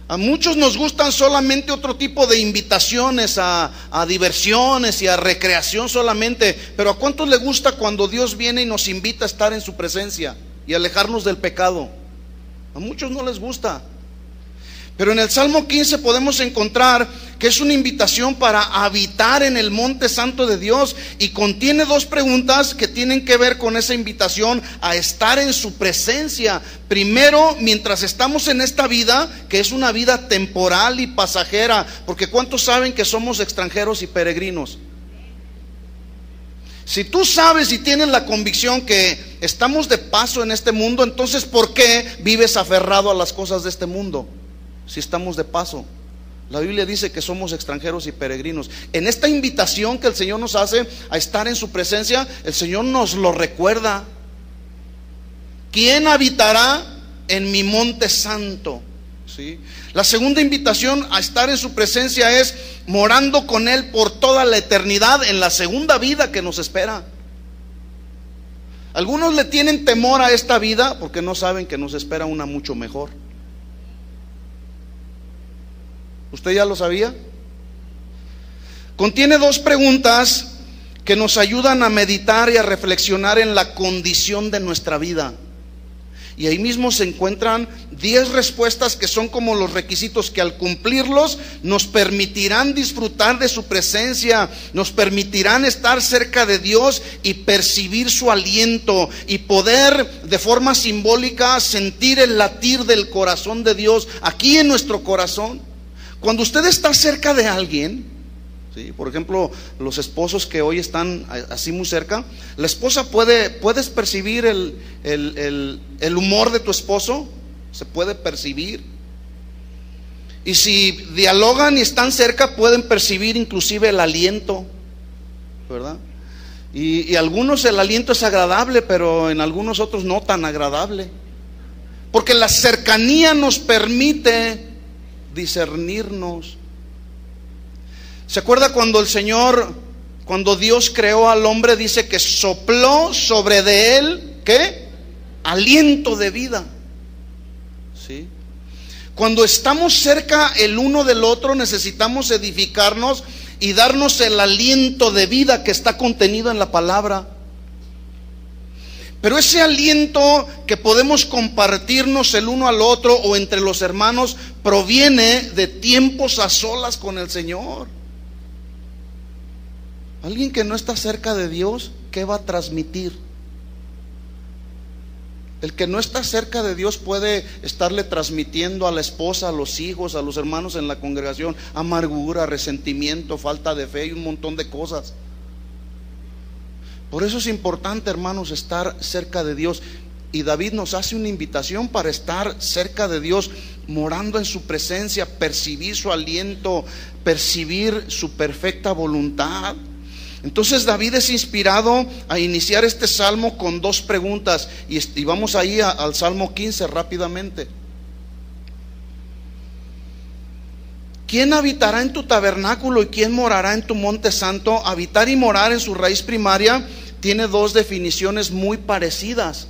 A muchos nos gustan solamente otro tipo de invitaciones a diversiones y a recreación solamente. Pero ¿a cuántos les gusta cuando Dios viene y nos invita a estar en su presencia y alejarnos del pecado? A muchos no les gusta. Pero en el Salmo 15 podemos encontrar que es una invitación para habitar en el monte santo de Dios, y contiene 2 preguntas que tienen que ver con esa invitación a estar en su presencia. Primero, mientras estamos en esta vida, que es una vida temporal y pasajera, porque ¿cuántos saben que somos extranjeros y peregrinos? Si tú sabes y tienes la convicción que estamos de paso en este mundo, entonces ¿por qué vives aferrado a las cosas de este mundo? Si estamos de paso. La Biblia dice que somos extranjeros y peregrinos. En esta invitación que el Señor nos hace a estar en su presencia, el Señor nos lo recuerda. ¿Quién habitará en mi monte santo? ¿Sí? La segunda invitación a estar en su presencia es morando con Él por toda la eternidad, en la segunda vida que nos espera. Algunos le tienen temor a esta vida porque no saben que nos espera una mucho mejor. ¿Usted ya lo sabía? Contiene 2 preguntas que nos ayudan a meditar y a reflexionar en la condición de nuestra vida. Y ahí mismo se encuentran 10 respuestas que son como los requisitos que al cumplirlos nos permitirán disfrutar de su presencia, nos permitirán estar cerca de Dios y percibir su aliento y poder de forma simbólica sentir el latir del corazón de Dios aquí en nuestro corazón. Cuando usted está cerca de alguien, ¿sí? Por ejemplo, los esposos que hoy están así muy cerca, la esposa puedes percibir el humor de tu esposo, se puede percibir. Y si dialogan y están cerca, pueden percibir inclusive el aliento, ¿verdad? Y algunos el aliento es agradable, pero en algunos otros no tan agradable. Porque la cercanía nos permite discernirnos. ¿Se acuerda cuando el Señor, cuando Dios creó al hombre, dice que sopló sobre de él, ¿qué? Aliento de vida. ¿Sí? Cuando estamos cerca el uno del otro, necesitamos edificarnos y darnos el aliento de vida que está contenido en la palabra. Pero ese aliento que podemos compartirnos el uno al otro o entre los hermanos proviene de tiempos a solas con el Señor. Alguien que no está cerca de Dios, ¿qué va a transmitir? El que no está cerca de Dios puede estarle transmitiendo a la esposa, a los hijos, a los hermanos en la congregación amargura, resentimiento, falta de fe y un montón de cosas. Por eso es importante, hermanos, estar cerca de Dios. Y David nos hace una invitación para estar cerca de Dios, morando en su presencia, percibir su aliento, percibir su perfecta voluntad. Entonces David es inspirado a iniciar este salmo con dos preguntas. Y vamos ahí al Salmo 15 rápidamente. ¿Quién habitará en tu tabernáculo y quién morará en tu monte santo? Habitar y morar en su raíz primaria tiene dos definiciones muy parecidas.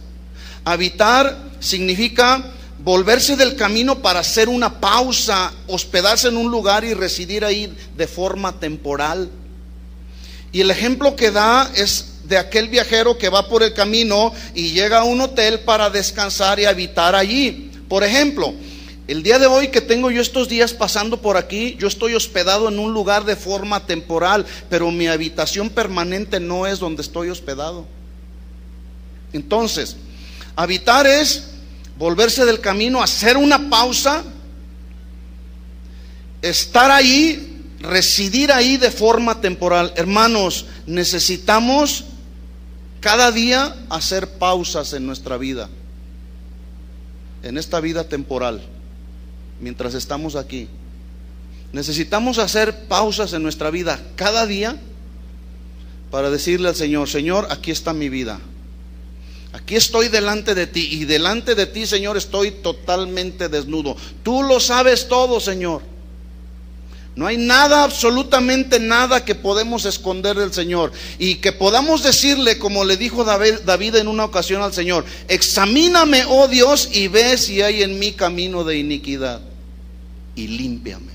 Habitar significa volverse del camino para hacer una pausa, hospedarse en un lugar y residir ahí de forma temporal. Y el ejemplo que da es de aquel viajero que va por el camino y llega a un hotel para descansar y habitar allí. Por ejemplo, el día de hoy que tengo yo estos días pasando por aquí, yo estoy hospedado en un lugar de forma temporal, pero mi habitación permanente no es donde estoy hospedado. Entonces, habitar es volverse del camino, hacer una pausa, estar ahí, residir ahí de forma temporal. Hermanos, necesitamos cada día hacer pausas en nuestra vida, en esta vida temporal. Mientras estamos aquí, necesitamos hacer pausas en nuestra vida cada día para decirle al Señor: Señor, aquí está mi vida, aquí estoy delante de ti, y delante de ti, Señor, estoy totalmente desnudo. Tú lo sabes todo, Señor. No hay nada, absolutamente nada que podemos esconder del Señor. Y que podamos decirle, como le dijo David en una ocasión al Señor: examíname, oh Dios, y ve si hay en mí camino de iniquidad, y límpiame.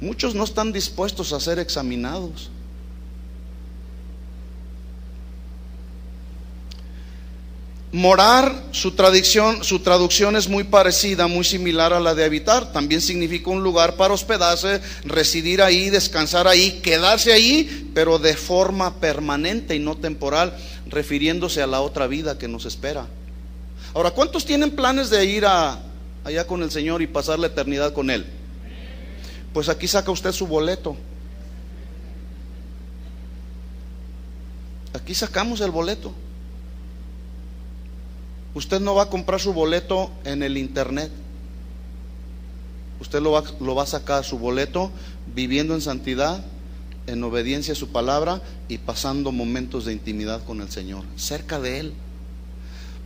Muchos no están dispuestos a ser examinados. Morar, su traducción es muy parecida, muy similar a la de habitar. También significa un lugar para hospedarse, residir ahí, descansar ahí, quedarse ahí, pero de forma permanente y no temporal, refiriéndose a la otra vida que nos espera. Ahora, ¿cuántos tienen planes de ir allá con el Señor y pasar la eternidad con Él? Pues aquí saca usted su boleto. Aquí sacamos el boleto. Usted no va a comprar su boleto en el internet. Usted lo va a sacar su boleto viviendo en santidad, en obediencia a su palabra y pasando momentos de intimidad con el Señor, cerca de Él.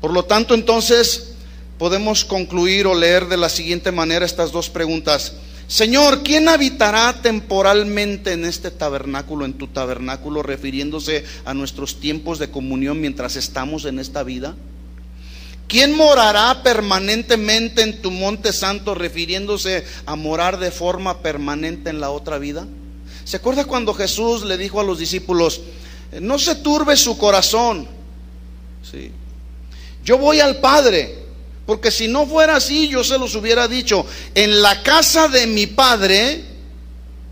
Por lo tanto, entonces, podemos concluir o leer de la siguiente manera estas dos preguntas. Señor, ¿quién habitará temporalmente en este tabernáculo, en tu tabernáculo, refiriéndose a nuestros tiempos de comunión mientras estamos en esta vida? ¿Quién morará permanentemente en tu monte santo, refiriéndose a morar de forma permanente en la otra vida? ¿Se acuerda cuando Jesús le dijo a los discípulos: no se turbe su corazón? ¿Sí? Yo voy al Padre, porque si no fuera así, yo se los hubiera dicho. En la casa de mi Padre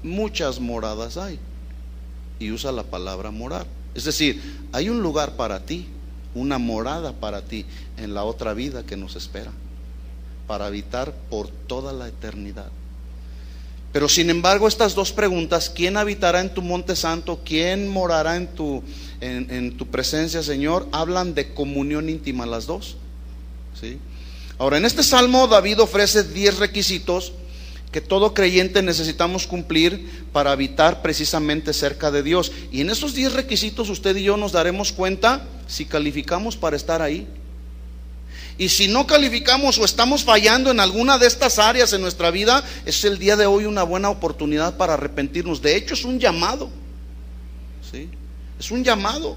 muchas moradas hay. Y usa la palabra morar. Es decir, hay un lugar para ti, una morada para ti en la otra vida que nos espera, para habitar por toda la eternidad. Pero sin embargo, estas dos preguntas: ¿quién habitará en tu monte santo? ¿Quién morará en tu presencia, Señor? Hablan de comunión íntima las dos, ¿sí? Ahora, en este salmo David ofrece 10 requisitos que todo creyente necesitamos cumplir para habitar precisamente cerca de Dios. Y en esos 10 requisitos usted y yo nos daremos cuenta si calificamos para estar ahí. Y si no calificamos o estamos fallando en alguna de estas áreas en nuestra vida, es el día de hoy una buena oportunidad para arrepentirnos. De hecho, es un llamado, ¿sí? Es un llamado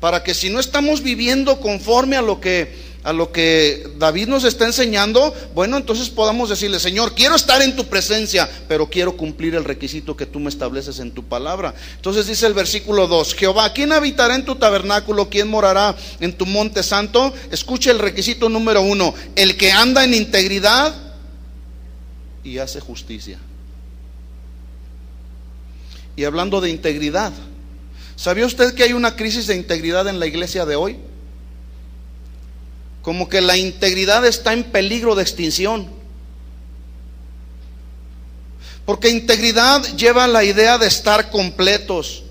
para que si no estamos viviendo conforme a lo que David nos está enseñando, bueno, entonces podamos decirle: Señor, quiero estar en tu presencia, pero quiero cumplir el requisito que tú me estableces en tu palabra. Entonces dice el versículo 2: Jehová, ¿quién habitará en tu tabernáculo? ¿Quién morará en tu monte santo? Escuche el requisito número 1: el que anda en integridad y hace justicia. Y hablando de integridad, ¿sabía usted que hay una crisis de integridad en la iglesia de hoy? Como que la integridad está en peligro de extinción. Porque integridad lleva la idea de estar completos.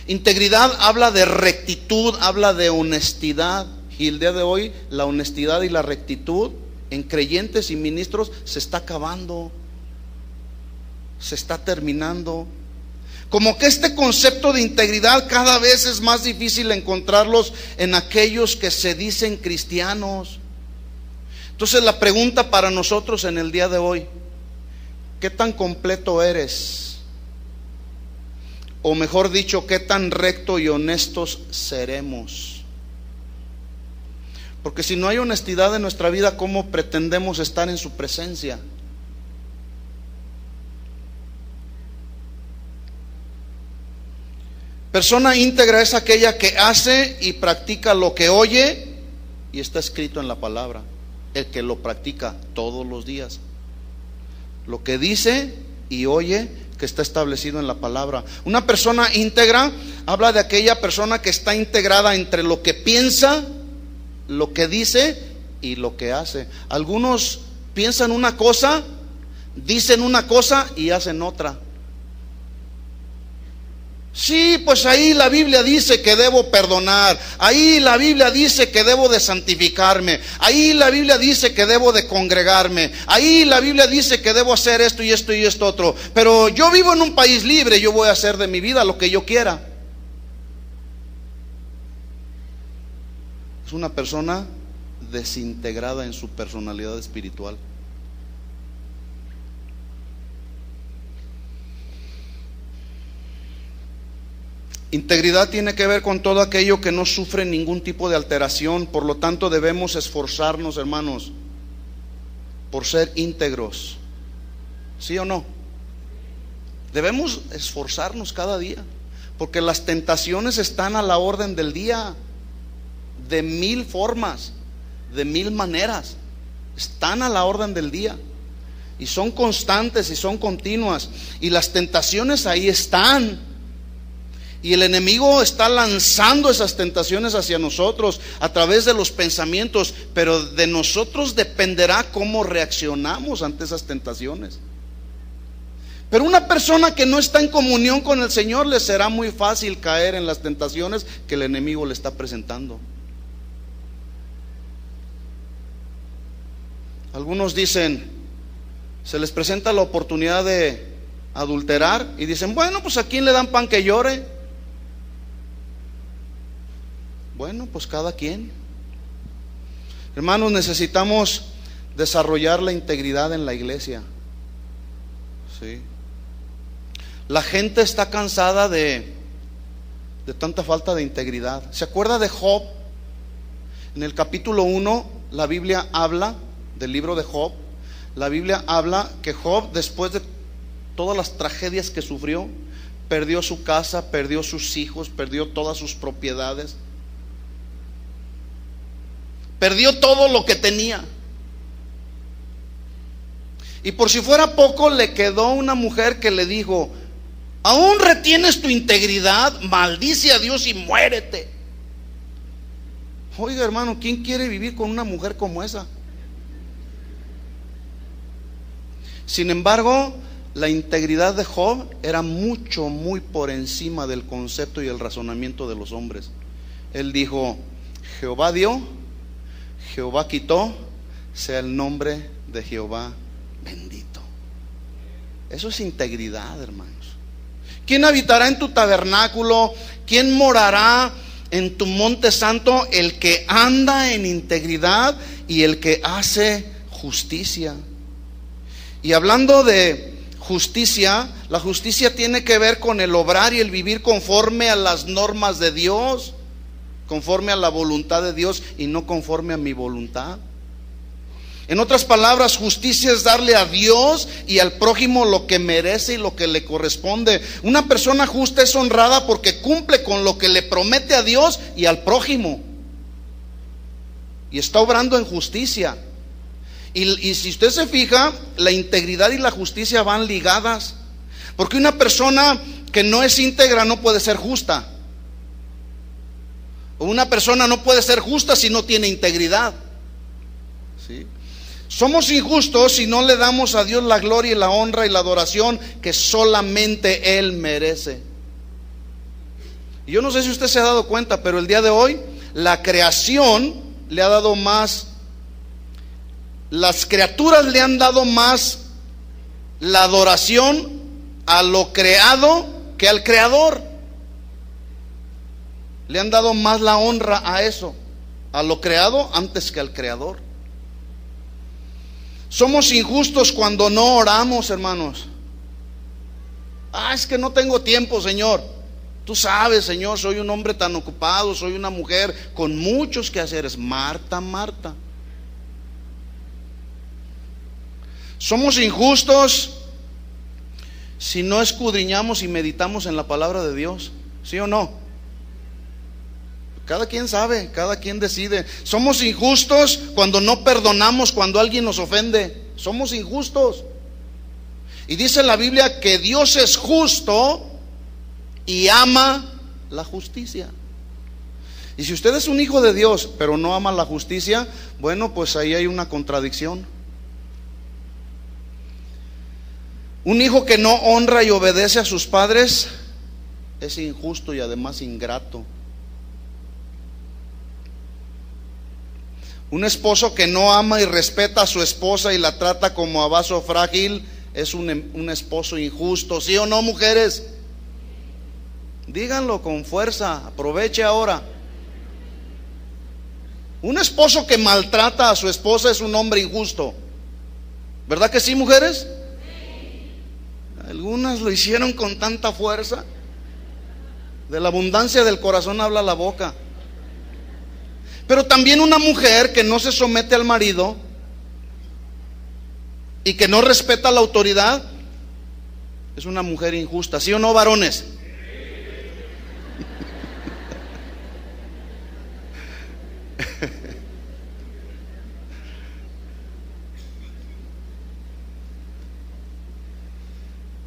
Integridad habla de rectitud, habla de honestidad. Y el día de hoy la honestidad y la rectitud en creyentes y ministros se está acabando, se está terminando. Como que este concepto de integridad cada vez es más difícil encontrarlos en aquellos que se dicen cristianos. Entonces la pregunta para nosotros en el día de hoy: ¿qué tan completo eres? O mejor dicho, ¿qué tan recto y honestos seremos? Porque si no hay honestidad en nuestra vida, ¿cómo pretendemos estar en su presencia? Persona íntegra es aquella que hace y practica lo que oye y está escrito en la palabra. El que lo practica todos los días. Lo que dice y oye que está establecido en la palabra. Una persona íntegra habla de aquella persona que está integrada entre lo que piensa, lo que dice y lo que hace. Algunos piensan una cosa, dicen una cosa y hacen otra. Sí, pues ahí la Biblia dice que debo perdonar, ahí la Biblia dice que debo de santificarme, ahí la Biblia dice que debo de congregarme, ahí la Biblia dice que debo hacer esto y esto y esto otro. Pero yo vivo en un país libre, yo voy a hacer de mi vida lo que yo quiera. Es una persona desintegrada en su personalidad espiritual. Integridad tiene que ver con todo aquello que no sufre ningún tipo de alteración. Por lo tanto, debemos esforzarnos, hermanos, por ser íntegros. ¿Sí o no? Debemos esforzarnos cada día, porque las tentaciones están a la orden del día, de 1000 formas, de 1000 maneras. Están a la orden del día y son constantes y son continuas, y las tentaciones ahí están. Y el enemigo está lanzando esas tentaciones hacia nosotros a través de los pensamientos, pero de nosotros dependerá cómo reaccionamos ante esas tentaciones. Pero una persona que no está en comunión con el Señor, le será muy fácil caer en las tentaciones que el enemigo le está presentando. Algunos dicen, se les presenta la oportunidad de adulterar y dicen: bueno, pues ¿a quién le dan pan que llore? Bueno, pues cada quien. Hermanos, necesitamos desarrollar la integridad en la iglesia. Sí. La gente está cansada de tanta falta de integridad. ¿Se acuerda de Job? En el capítulo 1, la Biblia habla del libro de Job. La Biblia habla que Job, después de todas las tragedias que sufrió, perdió su casa, perdió sus hijos, perdió todas sus propiedades. Perdió todo lo que tenía. Y por si fuera poco, le quedó una mujer que le dijo: ¿aún retienes tu integridad? Maldice a Dios y muérete. Oiga, hermano, ¿quién quiere vivir con una mujer como esa? Sin embargo, la integridad de Job era muy por encima del concepto y el razonamiento de los hombres. Él dijo: Jehová dio, Jehová quitó, sea el nombre de Jehová bendito. Eso es integridad, hermanos. ¿Quién habitará en tu tabernáculo? ¿Quién morará en tu monte santo? El que anda en integridad y el que hace justicia. Y hablando de justicia, la justicia tiene que ver con el obrar y el vivir conforme a las normas de Dios, conforme a la voluntad de Dios y no conforme a mi voluntad. En otras palabras, justicia es darle a Dios y al prójimo lo que merece y lo que le corresponde. Una persona justa es honrada porque cumple con lo que le promete a Dios y al prójimo, y está obrando en justicia. Y si usted se fija, la integridad y la justicia van ligadas, porque una persona que no es íntegra no puede ser justa, o una persona no puede ser justa si no tiene integridad. ¿Sí? Somos injustos si no le damos a Dios la gloria y la honra y la adoración que solamente Él merece. Y yo no sé si usted se ha dado cuenta, pero el día de hoy la creación le ha dado más, las criaturas le han dado más la adoración a lo creado que al creador. Le han dado más la honra a eso, a lo creado antes que al creador. Somos injustos cuando no oramos, hermanos. Es que no tengo tiempo, Señor. Tú sabes, Señor, soy un hombre tan ocupado, soy una mujer con muchos quehaceres. Marta, Marta. Somos injustos si no escudriñamos y meditamos en la palabra de Dios. ¿Sí o no? Cada quien sabe, cada quien decide. Somos injustos cuando no perdonamos cuando alguien nos ofende. Somos injustos. Y dice la Biblia que Dios es justo y ama la justicia. Y si usted es un hijo de Dios pero no ama la justicia, bueno, pues ahí hay una contradicción. Un hijo que no honra y obedece a sus padres es injusto y además ingrato. Un esposo que no ama y respeta a su esposa y la trata como a vaso frágil es un esposo injusto. ¿Sí o no, mujeres? Díganlo con fuerza, aproveche ahora. Un esposo que maltrata a su esposa es un hombre injusto. ¿Verdad que sí, mujeres? Algunas lo hicieron con tanta fuerza. De la abundancia del corazón habla la boca. Pero también una mujer que no se somete al marido y que no respeta la autoridad es una mujer injusta. ¿Sí o no, varones?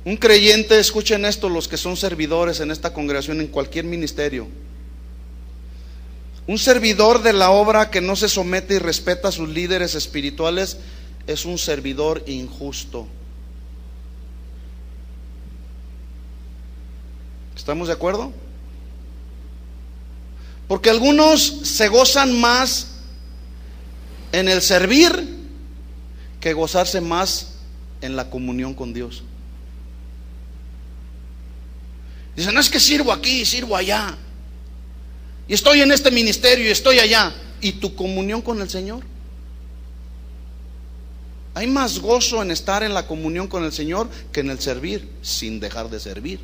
Un creyente, escuchen esto, los que son servidores en esta congregación, en cualquier ministerio. Un servidor de la obra que no se somete y respeta a sus líderes espirituales es un servidor injusto. ¿Estamos de acuerdo? Porque algunos se gozan más en el servir que gozarse más en la comunión con Dios. Dicen, no, es que sirvo aquí, sirvo allá, y estoy en este ministerio y estoy allá. ¿Y tu comunión con el Señor? Hay más gozo en estar en la comunión con el Señor que en el servir, sin dejar de servir.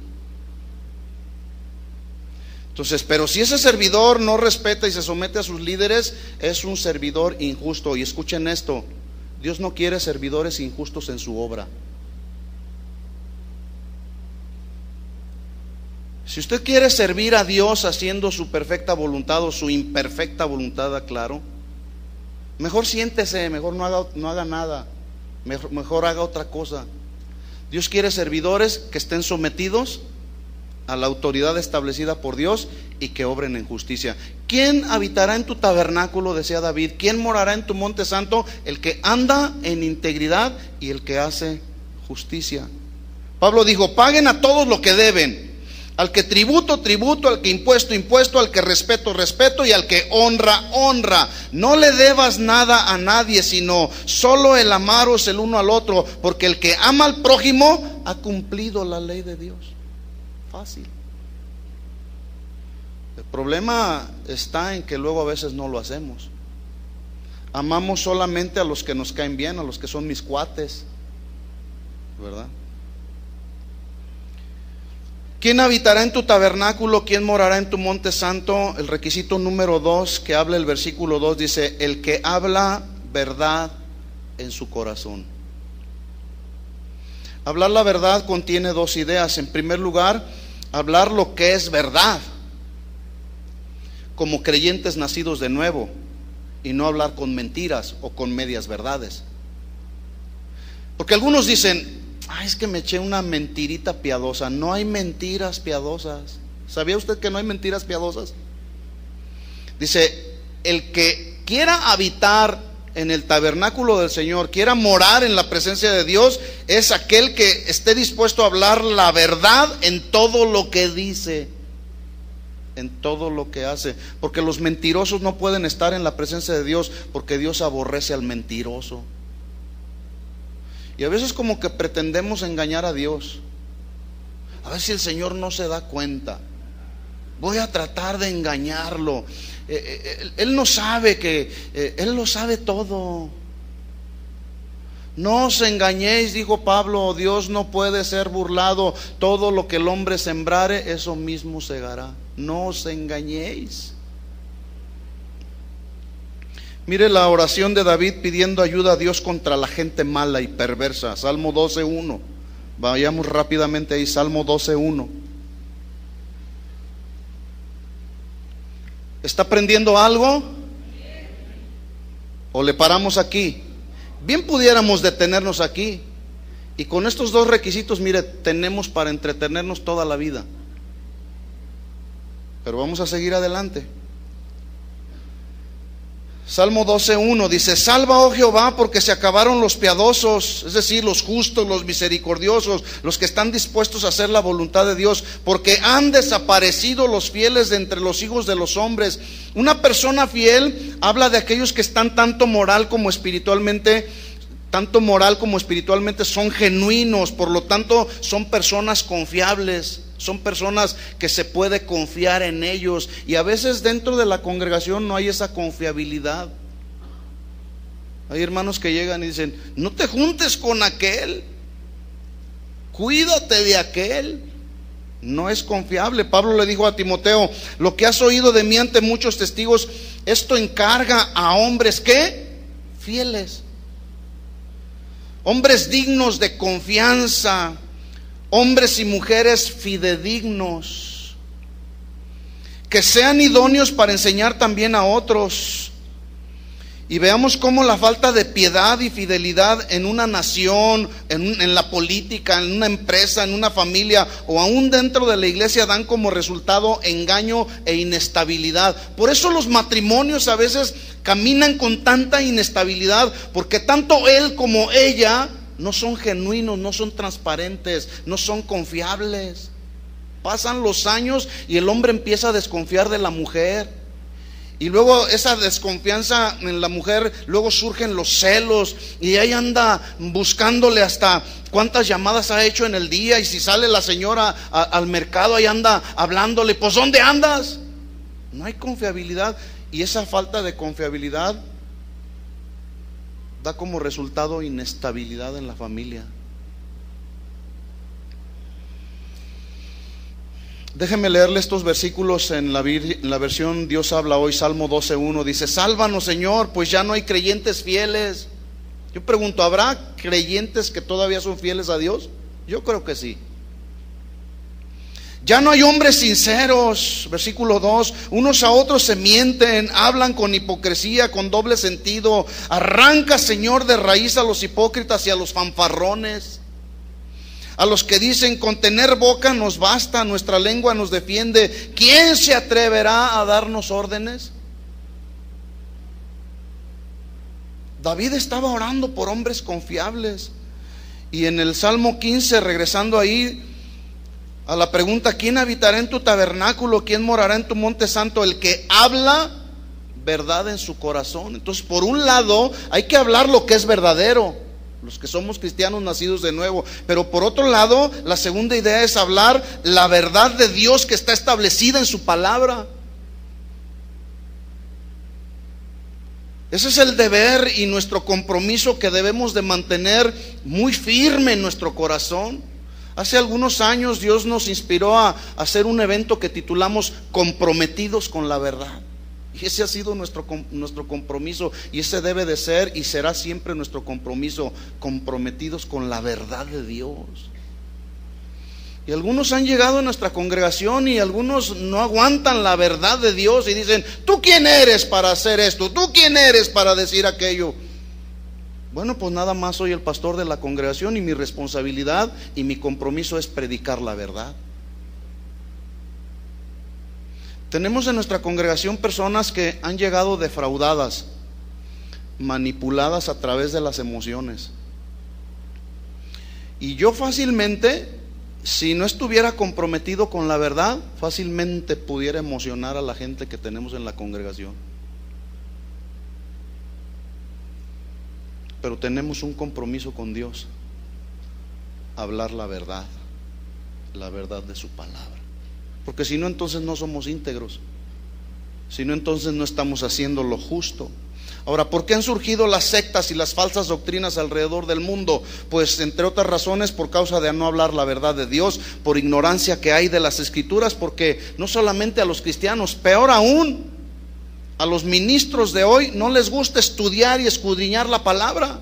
Entonces, pero si ese servidor no respeta y se somete a sus líderes, es un servidor injusto. Y escuchen esto, Dios no quiere servidores injustos en su obra. Si usted quiere servir a Dios haciendo su perfecta voluntad o su imperfecta voluntad, claro, mejor siéntese, mejor no haga nada, mejor haga otra cosa. Dios quiere servidores que estén sometidos a la autoridad establecida por Dios y que obren en justicia. ¿Quién habitará en tu tabernáculo?, decía David. ¿Quién morará en tu monte santo? El que anda en integridad y el que hace justicia. Pablo dijo, paguen a todos lo que deben, Al que tributo, tributo, al que impuesto, impuesto, al que respeto, respeto, y al que honra, honra. No le debas nada a nadie, sino solo el amaros el uno al otro, porque el que ama al prójimo ha cumplido la ley de Dios. Fácil. El problema está en que luego a veces no lo hacemos. Amamos solamente a los que nos caen bien, a los que son mis cuates, ¿verdad? ¿Quién habitará en tu tabernáculo? ¿Quién morará en tu monte santo? El requisito número 2 que habla el versículo 2 dice: el que habla verdad en su corazón. Hablar la verdad contiene dos ideas. En primer lugar, hablar lo que es verdad, como creyentes nacidos de nuevo, y no hablar con mentiras o con medias verdades. Porque algunos dicen: ay, es que me eché una mentirita piadosa. No hay mentiras piadosas. ¿Sabía usted que no hay mentiras piadosas? Dice: el que quiera habitar en el tabernáculo del Señor, quiera morar en la presencia de Dios, es aquel que esté dispuesto a hablar la verdad en todo lo que dice, en todo lo que hace. Porque los mentirosos no pueden estar en la presencia de Dios, porque Dios aborrece al mentiroso. Y a veces como que pretendemos engañar a Dios. A ver si el Señor no se da cuenta. Voy a tratar de engañarlo. Él no sabe que Él lo sabe todo. No os engañéis, dijo Pablo. Dios no puede ser burlado. Todo lo que el hombre sembrare, eso mismo segará. No os engañéis. Mire la oración de David pidiendo ayuda a Dios contra la gente mala y perversa. Salmo 12:1. Vayamos rápidamente ahí. Salmo 12:1. ¿Está aprendiendo algo? ¿O le paramos aquí? Bien pudiéramos detenernos aquí. Y con estos dos requisitos, mire, tenemos para entretenernos toda la vida. Pero vamos a seguir adelante. Salmo 12:1 dice: salva, oh Jehová, porque se acabaron los piadosos, es decir, los justos, los misericordiosos, los que están dispuestos a hacer la voluntad de Dios, porque han desaparecido los fieles de entre los hijos de los hombres. Una persona fiel habla de aquellos que están tanto moral como espiritualmente son genuinos, por lo tanto son personas confiables. Son personas que se puede confiar en ellos. Y a veces dentro de la congregación no hay esa confiabilidad. Hay hermanos que llegan y dicen: no te juntes con aquel, cuídate de aquel. No es confiable. Pablo le dijo a Timoteo: lo que has oído de mí ante muchos testigos, esto encarga a hombres ¿qué? Fieles, hombres dignos de confianza, hombres y mujeres fidedignos, que sean idóneos para enseñar también a otros. Y veamos cómo la falta de piedad y fidelidad en una nación, en la política, en una empresa, en una familia o aún dentro de la iglesia dan como resultado engaño e inestabilidad. Por eso los matrimonios a veces caminan con tanta inestabilidad, porque tanto él como ella no son genuinos, no son transparentes, no son confiables. Pasan los años y el hombre empieza a desconfiar de la mujer. Y luego esa desconfianza en la mujer, luego surgen los celos. Y ahí anda buscándole hasta cuántas llamadas ha hecho en el día. Y si sale la señora al mercado, ahí anda hablándole: pues ¿dónde andas? No hay confiabilidad. Y esa falta de confiabilidad da como resultado inestabilidad en la familia. Déjenme leerle estos versículos en la versión Dios habla hoy. Salmo 12:1 dice: sálvanos, Señor, pues ya no hay creyentes fieles. Yo pregunto, ¿habrá creyentes que todavía son fieles a Dios? Yo creo que sí. Ya no hay hombres sinceros. Versículo 2: unos a otros se mienten, hablan con hipocresía, con doble sentido. Arranca, Señor, de raíz a los hipócritas y a los fanfarrones, a los que dicen: con tener boca nos basta, nuestra lengua nos defiende. ¿Quién se atreverá a darnos órdenes? David estaba orando por hombres confiables. Y en el Salmo 15, regresando ahí, A la pregunta, ¿quién habitará en tu tabernáculo? ¿Quién morará en tu monte santo? El que habla verdad en su corazón. Entonces, por un lado, hay que hablar lo que es verdadero, los que somos cristianos nacidos de nuevo. Pero por otro lado, la segunda idea es hablar la verdad de Dios que está establecida en su palabra. Ese es el deber y nuestro compromiso que debemos de mantener muy firme en nuestro corazón. Hace algunos años Dios nos inspiró a hacer un evento que titulamos Comprometidos con la Verdad. Y ese ha sido nuestro compromiso, y ese debe de ser y será siempre nuestro compromiso, comprometidos con la verdad de Dios. Y algunos han llegado a nuestra congregación y algunos no aguantan la verdad de Dios y dicen, ¿tú quién eres para hacer esto? ¿Tú quién eres para decir aquello? Bueno, pues nada más soy el pastor de la congregación y mi responsabilidad y mi compromiso es predicar la verdad. Tenemos en nuestra congregación personas que han llegado defraudadas, manipuladas a través de las emociones. Y yo fácilmente, si no estuviera comprometido con la verdad, fácilmente pudiera emocionar a la gente que tenemos en la congregación. Pero tenemos un compromiso con Dios, hablar la verdad de su palabra. Porque si no, entonces no somos íntegros. Si no, entonces no estamos haciendo lo justo. Ahora, ¿por qué han surgido las sectas y las falsas doctrinas alrededor del mundo? Pues entre otras razones por causa de no hablar la verdad de Dios, por ignorancia que hay de las Escrituras, porque no solamente a los cristianos, peor aún, a los ministros de hoy no les gusta estudiar y escudriñar la palabra.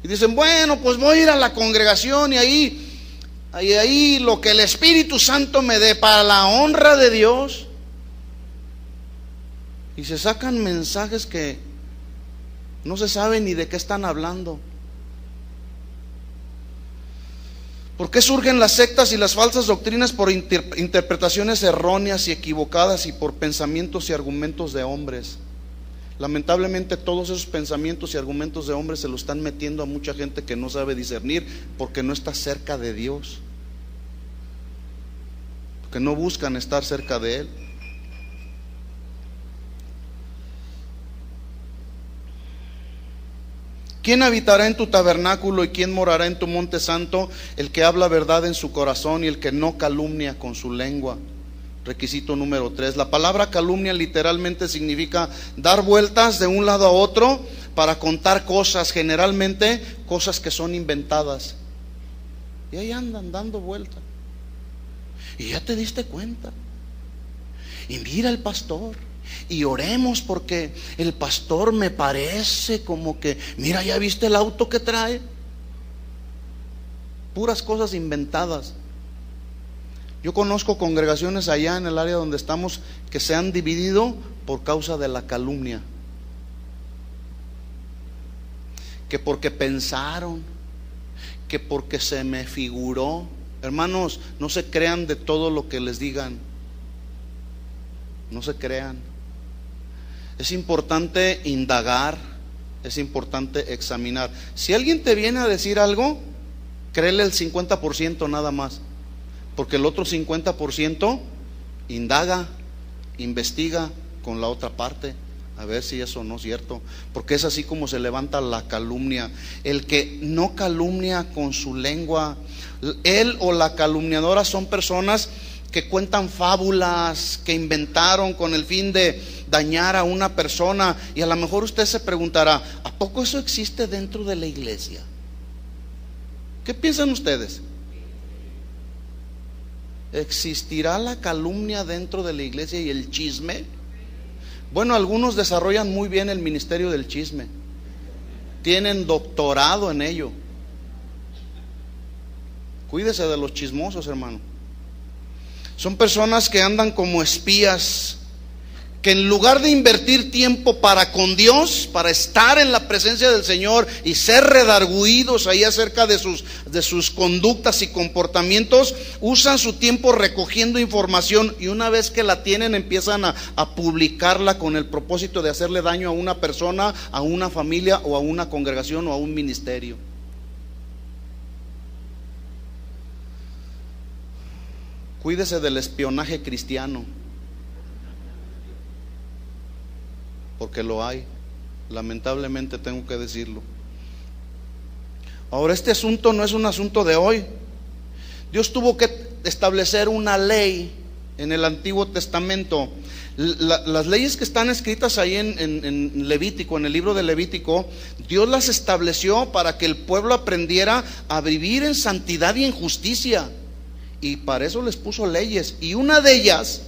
Y dicen, bueno, pues voy a ir a la congregación y ahí lo que el Espíritu Santo me dé para la honra de Dios. Y se sacan mensajes que no se sabe ni de qué están hablando. ¿Por qué surgen las sectas y las falsas doctrinas? Por interpretaciones erróneas y equivocadas y por pensamientos y argumentos de hombres. Lamentablemente todos esos pensamientos y argumentos de hombres se lo están metiendo a mucha gente que no sabe discernir porque no está cerca de Dios, porque no buscan estar cerca de Él. ¿Quién habitará en tu tabernáculo y quién morará en tu monte santo? El que habla verdad en su corazón y el que no calumnia con su lengua. Requisito número 3. La palabra calumnia literalmente significa dar vueltas de un lado a otro para contar cosas, generalmente cosas que son inventadas. Y ahí andan dando vueltas. Y ya te diste cuenta. Y mira el pastor. Y oremos porque el pastor me parece como que, mira, ¿ya viste el auto que trae? Puras cosas inventadas. Yo conozco congregaciones allá en el área donde estamos que se han dividido por causa de la calumnia. Que porque pensaron, que porque se me figuró. Hermanos, no se crean de todo lo que les digan. No se crean. Es importante indagar, es importante examinar. Si alguien te viene a decir algo, créele el 50% nada más, porque el otro 50% indaga, investiga con la otra parte, a ver si eso no es cierto, porque es así como se levanta la calumnia. El que no calumnia con su lengua, él o la calumniadora son personas que cuentan fábulas, que inventaron con el fin de dañar a una persona. Y a lo mejor usted se preguntará, ¿a poco eso existe dentro de la iglesia? ¿Qué piensan ustedes? ¿Existirá la calumnia dentro de la iglesia y el chisme? Bueno, algunos desarrollan muy bien el ministerio del chisme, tienen doctorado en ello. Cuídese de los chismosos, hermano. Son personas que andan como espías, que en lugar de invertir tiempo para con Dios, para estar en la presencia del Señor y ser redarguidos ahí acerca de sus conductas y comportamientos, usan su tiempo recogiendo información y una vez que la tienen empiezan a publicarla con el propósito de hacerle daño a una persona, a una familia o a una congregación o a un ministerio. Cuídese del espionaje cristiano, porque lo hay. Lamentablemente tengo que decirlo. Ahora, este asunto no es un asunto de hoy. Dios tuvo que establecer una ley en el Antiguo Testamento. Las leyes que están escritas ahí en Levítico, en el libro de Levítico, Dios las estableció para que el pueblo aprendiera a vivir en santidad y en justicia. Y para eso les puso leyes. Y una de ellas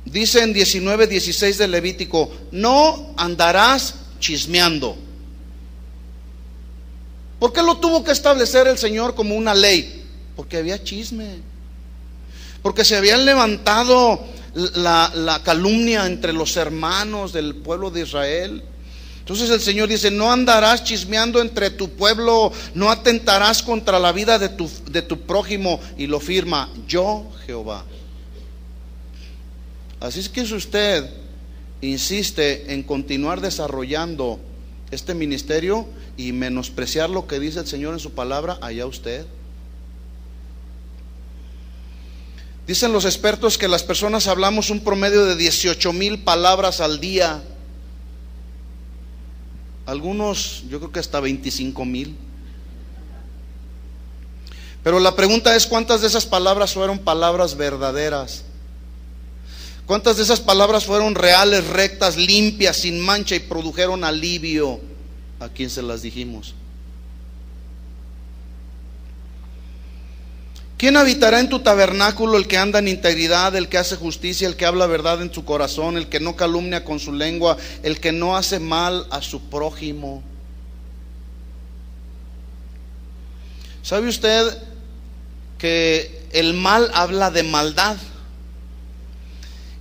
dice en 19:16 de Levítico: no andarás chismeando. ¿Por qué lo tuvo que establecer el Señor como una ley? Porque había chisme. Porque se habían levantado la calumnia entre los hermanos del pueblo de Israel. Entonces el Señor dice: no andarás chismeando entre tu pueblo, no atentarás contra la vida de tu prójimo. Y lo firma: yo, Jehová. Así es que si usted insiste en continuar desarrollando este ministerio y menospreciar lo que dice el Señor en su palabra, allá usted. Dicen los expertos que las personas hablamos un promedio de 18,000 palabras al día. Algunos, yo creo que hasta 25,000. Pero la pregunta es: ¿cuántas de esas palabras fueron palabras verdaderas? ¿Cuántas de esas palabras fueron reales, rectas, limpias, sin mancha y produjeron alivio a quien se las dijimos? ¿Quién habitará en tu tabernáculo? El que anda en integridad, el que hace justicia, el que habla verdad en su corazón, el que no calumnia con su lengua, el que no hace mal a su prójimo. ¿Sabe usted que el mal habla de maldad?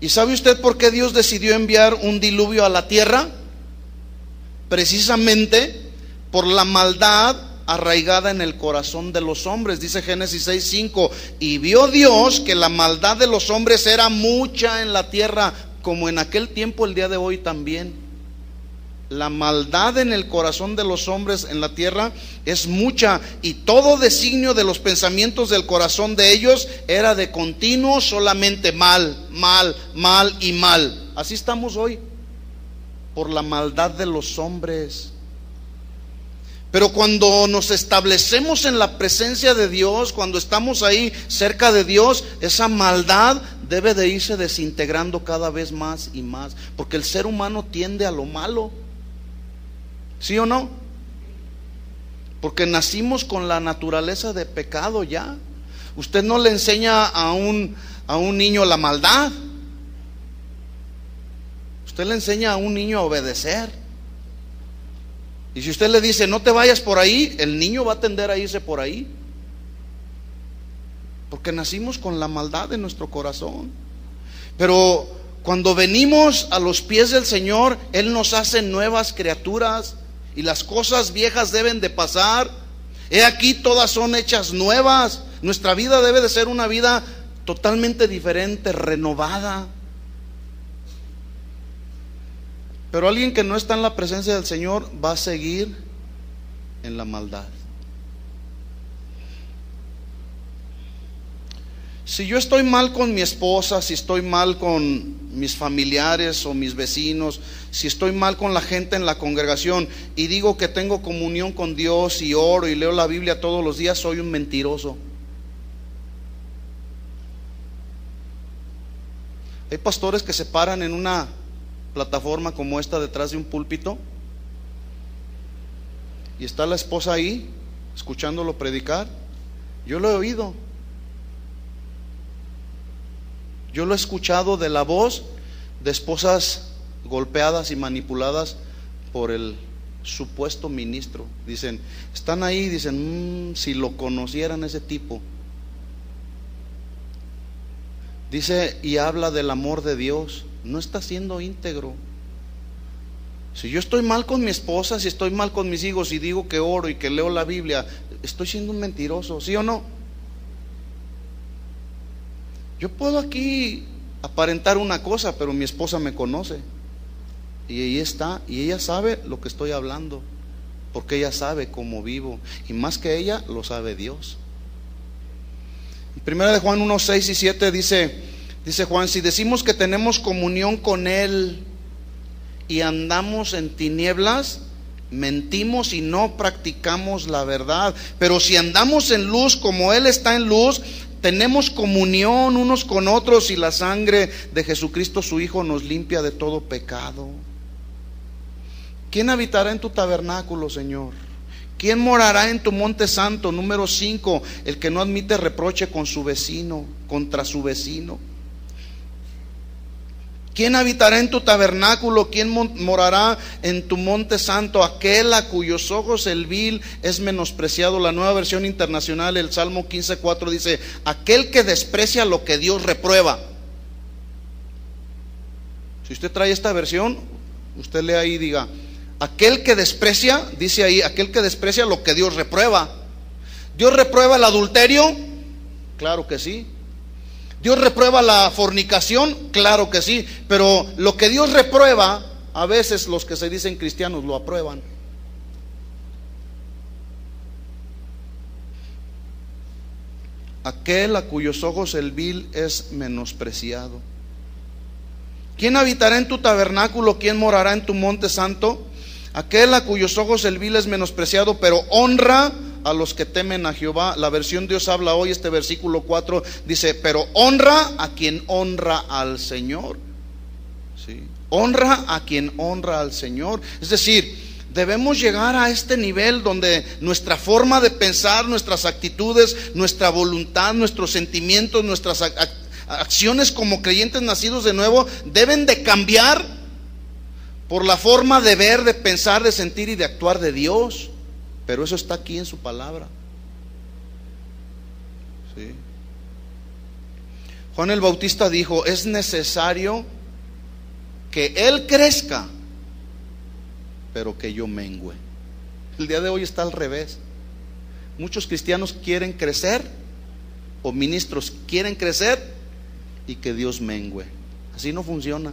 ¿Y sabe usted por qué Dios decidió enviar un diluvio a la tierra? Precisamente por la maldad arraigada en el corazón de los hombres. Dice Génesis 6:5: y vio Dios que la maldad de los hombres era mucha en la tierra, como en aquel tiempo, el día de hoy también. La maldad en el corazón de los hombres en la tierra es mucha, y todo designio de los pensamientos del corazón de ellos era de continuo solamente mal, mal, mal y mal. Así estamos hoy, por la maldad de los hombres. Pero cuando nos establecemos en la presencia de Dios, cuando estamos ahí cerca de Dios, esa maldad debe de irse desintegrando cada vez más y más, porque el ser humano tiende a lo malo. ¿Sí o no? Porque nacimos con la naturaleza de pecado ya. Usted no le enseña a un niño la maldad. Usted le enseña a un niño a obedecer. Y si usted le dice: no te vayas por ahí, el niño va a tender a irse por ahí. Porque nacimos con la maldad en nuestro corazón. Pero cuando venimos a los pies del Señor, Él nos hace nuevas criaturas. Y las cosas viejas deben de pasar. He aquí, todas son hechas nuevas. Nuestra vida debe de ser una vida totalmente diferente, renovada. Pero alguien que no está en la presencia del Señor va a seguir en la maldad. Si yo estoy mal con mi esposa, si estoy mal con mis familiares o mis vecinos, si estoy mal con la gente en la congregación y digo que tengo comunión con Dios y oro y leo la Biblia todos los días, soy un mentiroso. Hay pastores que se paran en una plataforma como esta detrás de un púlpito y está la esposa ahí escuchándolo predicar. Yo lo he oído. Yo lo he escuchado de la voz de esposas golpeadas y manipuladas por el supuesto ministro. Dicen, están ahí, dicen, si lo conocieran ese tipo. Dice y habla del amor de Dios. No está siendo íntegro. Si yo estoy mal con mi esposa, si estoy mal con mis hijos y digo que oro y que leo la Biblia, estoy siendo un mentiroso, ¿sí o no? Yo puedo aquí aparentar una cosa, pero mi esposa me conoce y ahí está, y ella sabe lo que estoy hablando, porque ella sabe cómo vivo, y más que ella lo sabe Dios. Primera de Juan 1, 6 y 7 dice Juan: si decimos que tenemos comunión con Él y andamos en tinieblas, mentimos y no practicamos la verdad. Pero si andamos en luz como Él está en luz, tenemos comunión unos con otros, y la sangre de Jesucristo su Hijo nos limpia de todo pecado. ¿Quién habitará en tu tabernáculo, Señor? ¿Quién morará en tu monte santo? Número 5, el que no admite reproche con su vecino, contra su vecino. ¿Quién habitará en tu tabernáculo? ¿Quién morará en tu monte santo? Aquel a cuyos ojos el vil es menospreciado. La Nueva Versión Internacional, el Salmo 15:4 dice: aquel que desprecia lo que Dios reprueba. Si usted trae esta versión, usted lee ahí y diga: aquel que desprecia, dice ahí, aquel que desprecia lo que Dios reprueba. ¿Dios reprueba el adulterio? Claro que sí. ¿Dios reprueba la fornicación? Claro que sí. Pero lo que Dios reprueba, a veces los que se dicen cristianos lo aprueban. Aquel a cuyos ojos el vil es menospreciado. ¿Quién habitará en tu tabernáculo? ¿Quién morará en tu monte santo? Aquel a cuyos ojos el vil es menospreciado, pero honra a los que temen a Jehová. La versión Dios habla hoy, este versículo 4 dice: pero honra a quien honra al Señor. ¿Sí? Honra a quien honra al Señor. Es decir, debemos llegar a este nivel donde nuestra forma de pensar, nuestras actitudes, nuestra voluntad, nuestros sentimientos, nuestras acciones como creyentes nacidos de nuevo deben de cambiar por la forma de ver, de pensar, de sentir y de actuar de Dios. Pero eso está aquí en su palabra. ¿Sí? Juan el Bautista dijo: es necesario que Él crezca, pero que yo mengüe. El día de hoy está al revés. Muchos cristianos quieren crecer, o ministros quieren crecer, y que Dios mengüe. Así no funciona.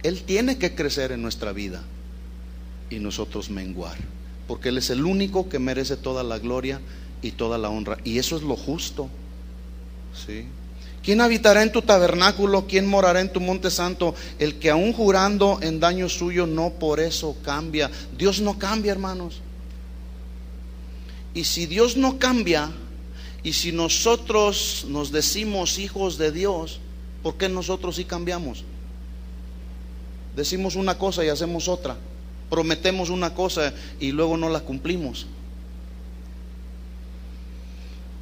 Él tiene que crecer en nuestra vida y nosotros menguar, porque Él es el único que merece toda la gloria y toda la honra, y eso es lo justo. ¿Sí? ¿Quién habitará en tu tabernáculo? ¿Quién morará en tu monte santo? El que aún jurando en daño suyo no por eso cambia. Dios no cambia, hermanos. Y si Dios no cambia, y si nosotros nos decimos hijos de Dios, ¿por qué nosotros sí cambiamos? Decimos una cosa y hacemos otra. Prometemos una cosa y luego no la cumplimos.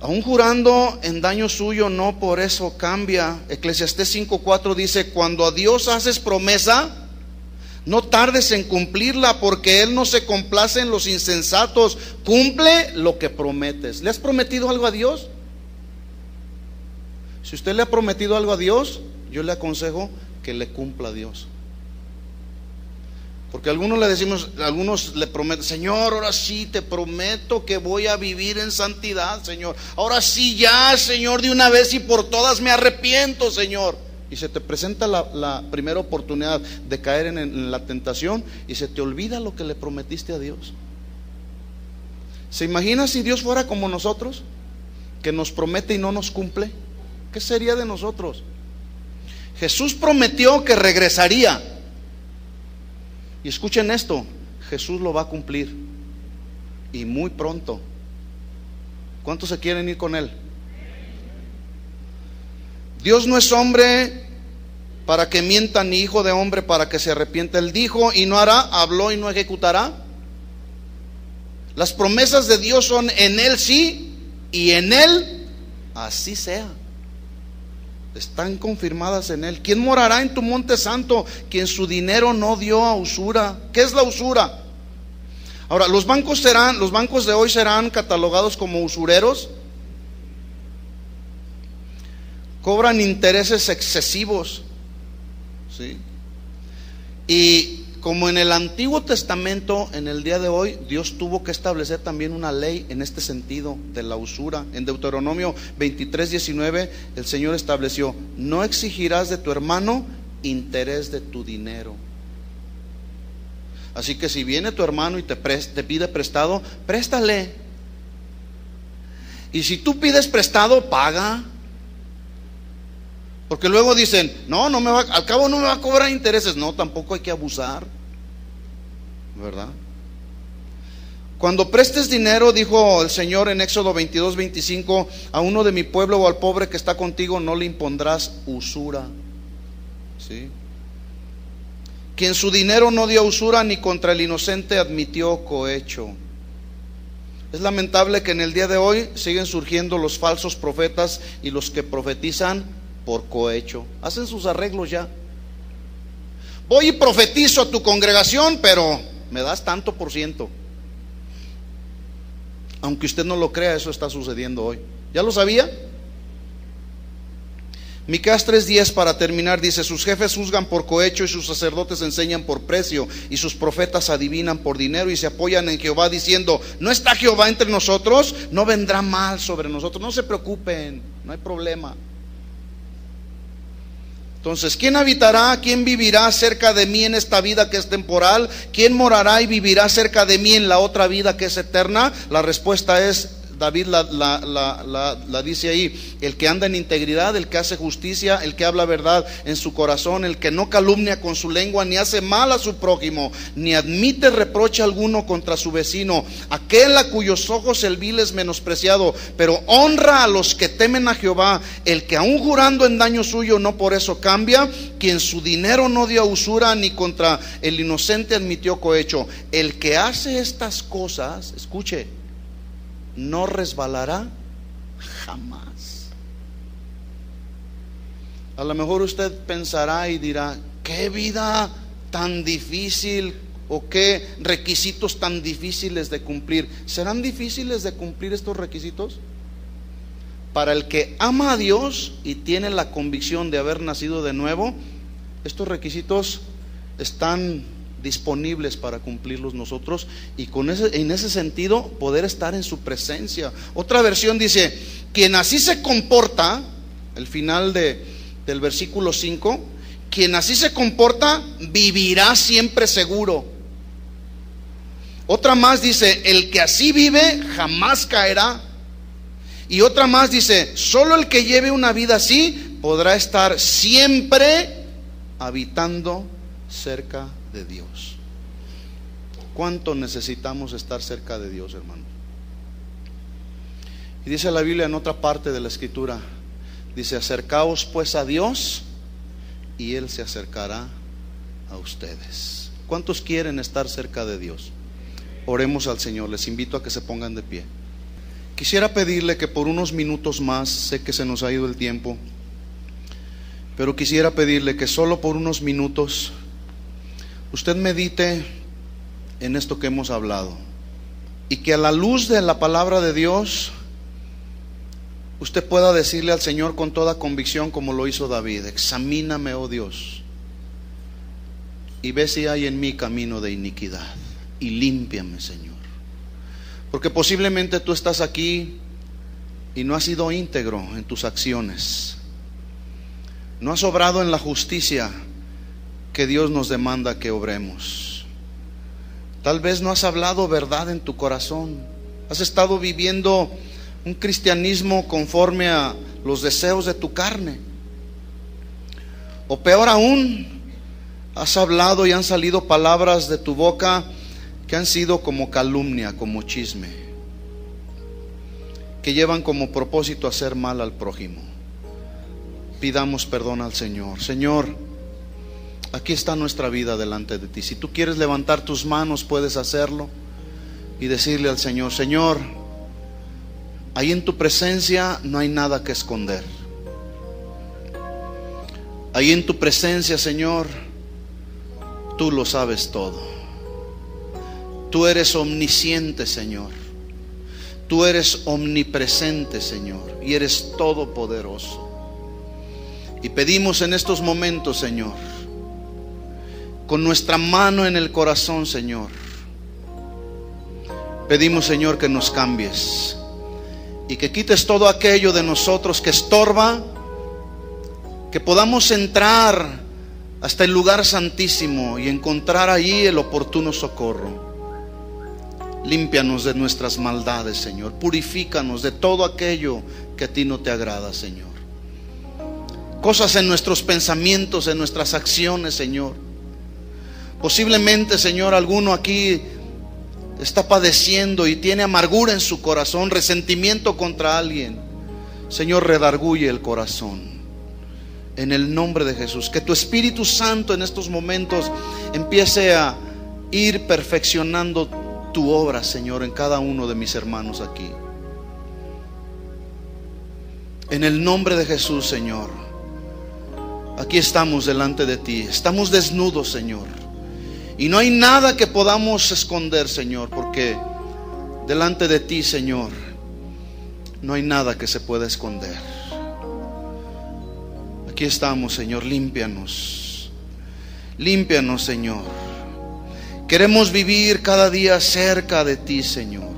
Aún jurando en daño suyo no por eso cambia. Eclesiastés 5:4 dice: cuando a Dios haces promesa, no tardes en cumplirla, porque Él no se complace en los insensatos. Cumple lo que prometes. ¿Le has prometido algo a Dios? Si usted le ha prometido algo a Dios, yo le aconsejo que le cumpla a Dios. Porque algunos le prometen: Señor, ahora sí te prometo que voy a vivir en santidad, Señor. Ahora sí ya, Señor, de una vez y por todas me arrepiento, Señor. Y se te presenta la primera oportunidad de caer en la tentación y se te olvida lo que le prometiste a Dios. ¿Se imagina si Dios fuera como nosotros, que nos promete y no nos cumple? ¿Qué sería de nosotros? Jesús prometió que regresaría. Y escuchen esto, Jesús lo va a cumplir, y muy pronto. ¿Cuántos se quieren ir con Él? Dios no es hombre para que mienta, ni hijo de hombre para que se arrepienta. Él dijo y no hará, habló y no ejecutará. Las promesas de Dios son en Él sí, y en Él así sea. Están confirmadas en Él. ¿Quién morará en tu monte santo? Quien su dinero no dio a usura. ¿Qué es la usura? Ahora, los bancos de hoy serán catalogados como usureros. Cobran intereses excesivos, ¿sí? Y como en el Antiguo Testamento, en el día de hoy Dios tuvo que establecer también una ley en este sentido de la usura. En Deuteronomio 23:19 el Señor estableció: no exigirás de tu hermano interés de tu dinero. Así que si viene tu hermano y te pide prestado, préstale. Y si tú pides prestado, paga. Porque luego dicen, no, al cabo no me va a cobrar intereses. No, tampoco hay que abusar, ¿verdad? Cuando prestes dinero, dijo el Señor en Éxodo 22:25, a uno de mi pueblo o al pobre que está contigo no le impondrás usura. ¿Sí? Quien su dinero no dio usura, ni contra el inocente admitió cohecho. Es lamentable que en el día de hoy siguen surgiendo los falsos profetas y los que profetizan por cohecho. Hacen sus arreglos ya. Voy y profetizo a tu congregación, pero me das tanto por ciento. Aunque usted no lo crea, eso está sucediendo hoy. ¿Ya lo sabía? Miqueas 3:10 para terminar dice: sus jefes juzgan por cohecho y sus sacerdotes enseñan por precio y sus profetas adivinan por dinero y se apoyan en Jehová diciendo: ¿no está Jehová entre nosotros? No vendrá mal sobre nosotros. No se preocupen, no hay problema. Entonces, ¿quién habitará, quién vivirá cerca de mí en esta vida que es temporal? ¿Quién morará y vivirá cerca de mí en la otra vida que es eterna? La respuesta es, David la dice ahí: el que anda en integridad, el que hace justicia, el que habla verdad en su corazón, el que no calumnia con su lengua, ni hace mal a su prójimo, ni admite reproche alguno contra su vecino, aquel a cuyos ojos el vil es menospreciado, pero honra a los que temen a Jehová, el que aun jurando en daño suyo no por eso cambia, quien su dinero no dio a usura, ni contra el inocente admitió cohecho. El que hace estas cosas, escuche, no resbalará jamás. A lo mejor usted pensará y dirá: qué vida tan difícil, o qué requisitos tan difíciles de cumplir. ¿Serán difíciles de cumplir estos requisitos? Para el que ama a Dios y tiene la convicción de haber nacido de nuevo, estos requisitos están disponibles para cumplirlos nosotros y en ese sentido poder estar en su presencia. Otra versión dice: quien así se comporta, el final del versículo 5, quien así se comporta vivirá siempre seguro. Otra más dice: el que así vive jamás caerá. Y otra más dice: solo el que lleve una vida así podrá estar siempre habitando cerca de Dios. ¿Cuánto necesitamos estar cerca de Dios, hermano? Y dice la Biblia en otra parte de la Escritura, dice: acercaos pues a Dios y Él se acercará a ustedes. ¿Cuántos quieren estar cerca de Dios? Oremos al Señor. Les invito a que se pongan de pie. Quisiera pedirle que por unos minutos más, sé que se nos ha ido el tiempo, pero quisiera pedirle que solo por unos minutos usted medite en esto que hemos hablado, y que a la luz de la palabra de Dios usted pueda decirle al Señor con toda convicción, como lo hizo David: examíname, oh Dios, y ve si hay en mí camino de iniquidad, y límpiame, Señor. Porque posiblemente tú estás aquí y no has sido íntegro en tus acciones, no has obrado en la justicia que Dios nos demanda que obremos. Tal vez no has hablado verdad en tu corazón, has estado viviendo un cristianismo conforme a los deseos de tu carne, o peor aún, has hablado y han salido palabras de tu boca que han sido como calumnia, como chisme, que llevan como propósito hacer mal al prójimo. Pidamos perdón al Señor. Señor, aquí está nuestra vida delante de ti. Si tú quieres levantar tus manos, puedes hacerlo y decirle al Señor: Señor, ahí en tu presencia no hay nada que esconder. Ahí en tu presencia, Señor, tú lo sabes todo. Tú eres omnisciente, Señor. Tú eres omnipresente, Señor, y eres todopoderoso. Y pedimos en estos momentos, Señor, con nuestra mano en el corazón, Señor, pedimos, Señor, que nos cambies y que quites todo aquello de nosotros que estorba, que podamos entrar hasta el lugar santísimo y encontrar allí el oportuno socorro. Límpianos de nuestras maldades, Señor. Purifícanos de todo aquello que a ti no te agrada, Señor. Cosas en nuestros pensamientos, en nuestras acciones, Señor. Posiblemente, Señor, alguno aquí está padeciendo y tiene amargura en su corazón, resentimiento contra alguien. Señor, redarguye el corazón en el nombre de Jesús. Que tu Espíritu Santo en estos momentos empiece a ir perfeccionando tu obra, Señor, en cada uno de mis hermanos aquí. En el nombre de Jesús, Señor, aquí estamos delante de ti. Estamos desnudos, Señor, y no hay nada que podamos esconder, Señor, porque delante de ti, Señor, no hay nada que se pueda esconder. Aquí estamos, Señor. Límpianos. Límpianos, Señor. Queremos vivir cada día cerca de ti, Señor.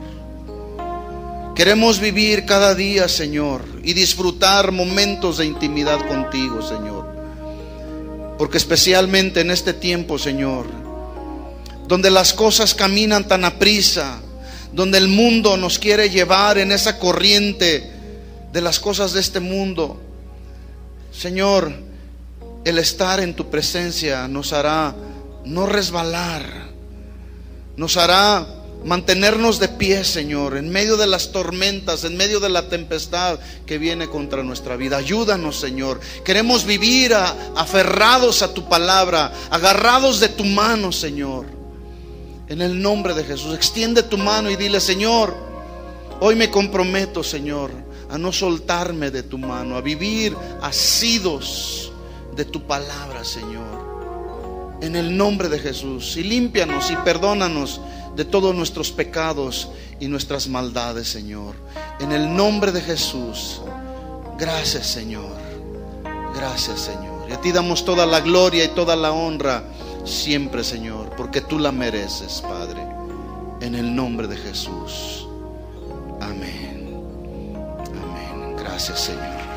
Queremos vivir cada día, Señor, y disfrutar momentos de intimidad contigo, Señor. Porque especialmente en este tiempo, Señor, donde las cosas caminan tan aprisa, donde el mundo nos quiere llevar en esa corriente de las cosas de este mundo, Señor, el estar en tu presencia nos hará no resbalar, nos hará mantenernos de pie, Señor, en medio de las tormentas, en medio de la tempestad que viene contra nuestra vida. Ayúdanos, Señor. Queremos vivir aferrados a tu palabra, agarrados de tu mano, Señor. En el nombre de Jesús, extiende tu mano y dile: Señor, hoy me comprometo, Señor, a no soltarme de tu mano, a vivir asidos de tu palabra, Señor. En el nombre de Jesús. Y límpianos y perdónanos de todos nuestros pecados y nuestras maldades, Señor. En el nombre de Jesús. Gracias, Señor. Gracias, Señor. Y a ti damos toda la gloria y toda la honra siempre, Señor, porque tú la mereces, Padre. En el nombre de Jesús. Amén. Amén. Gracias, Señor.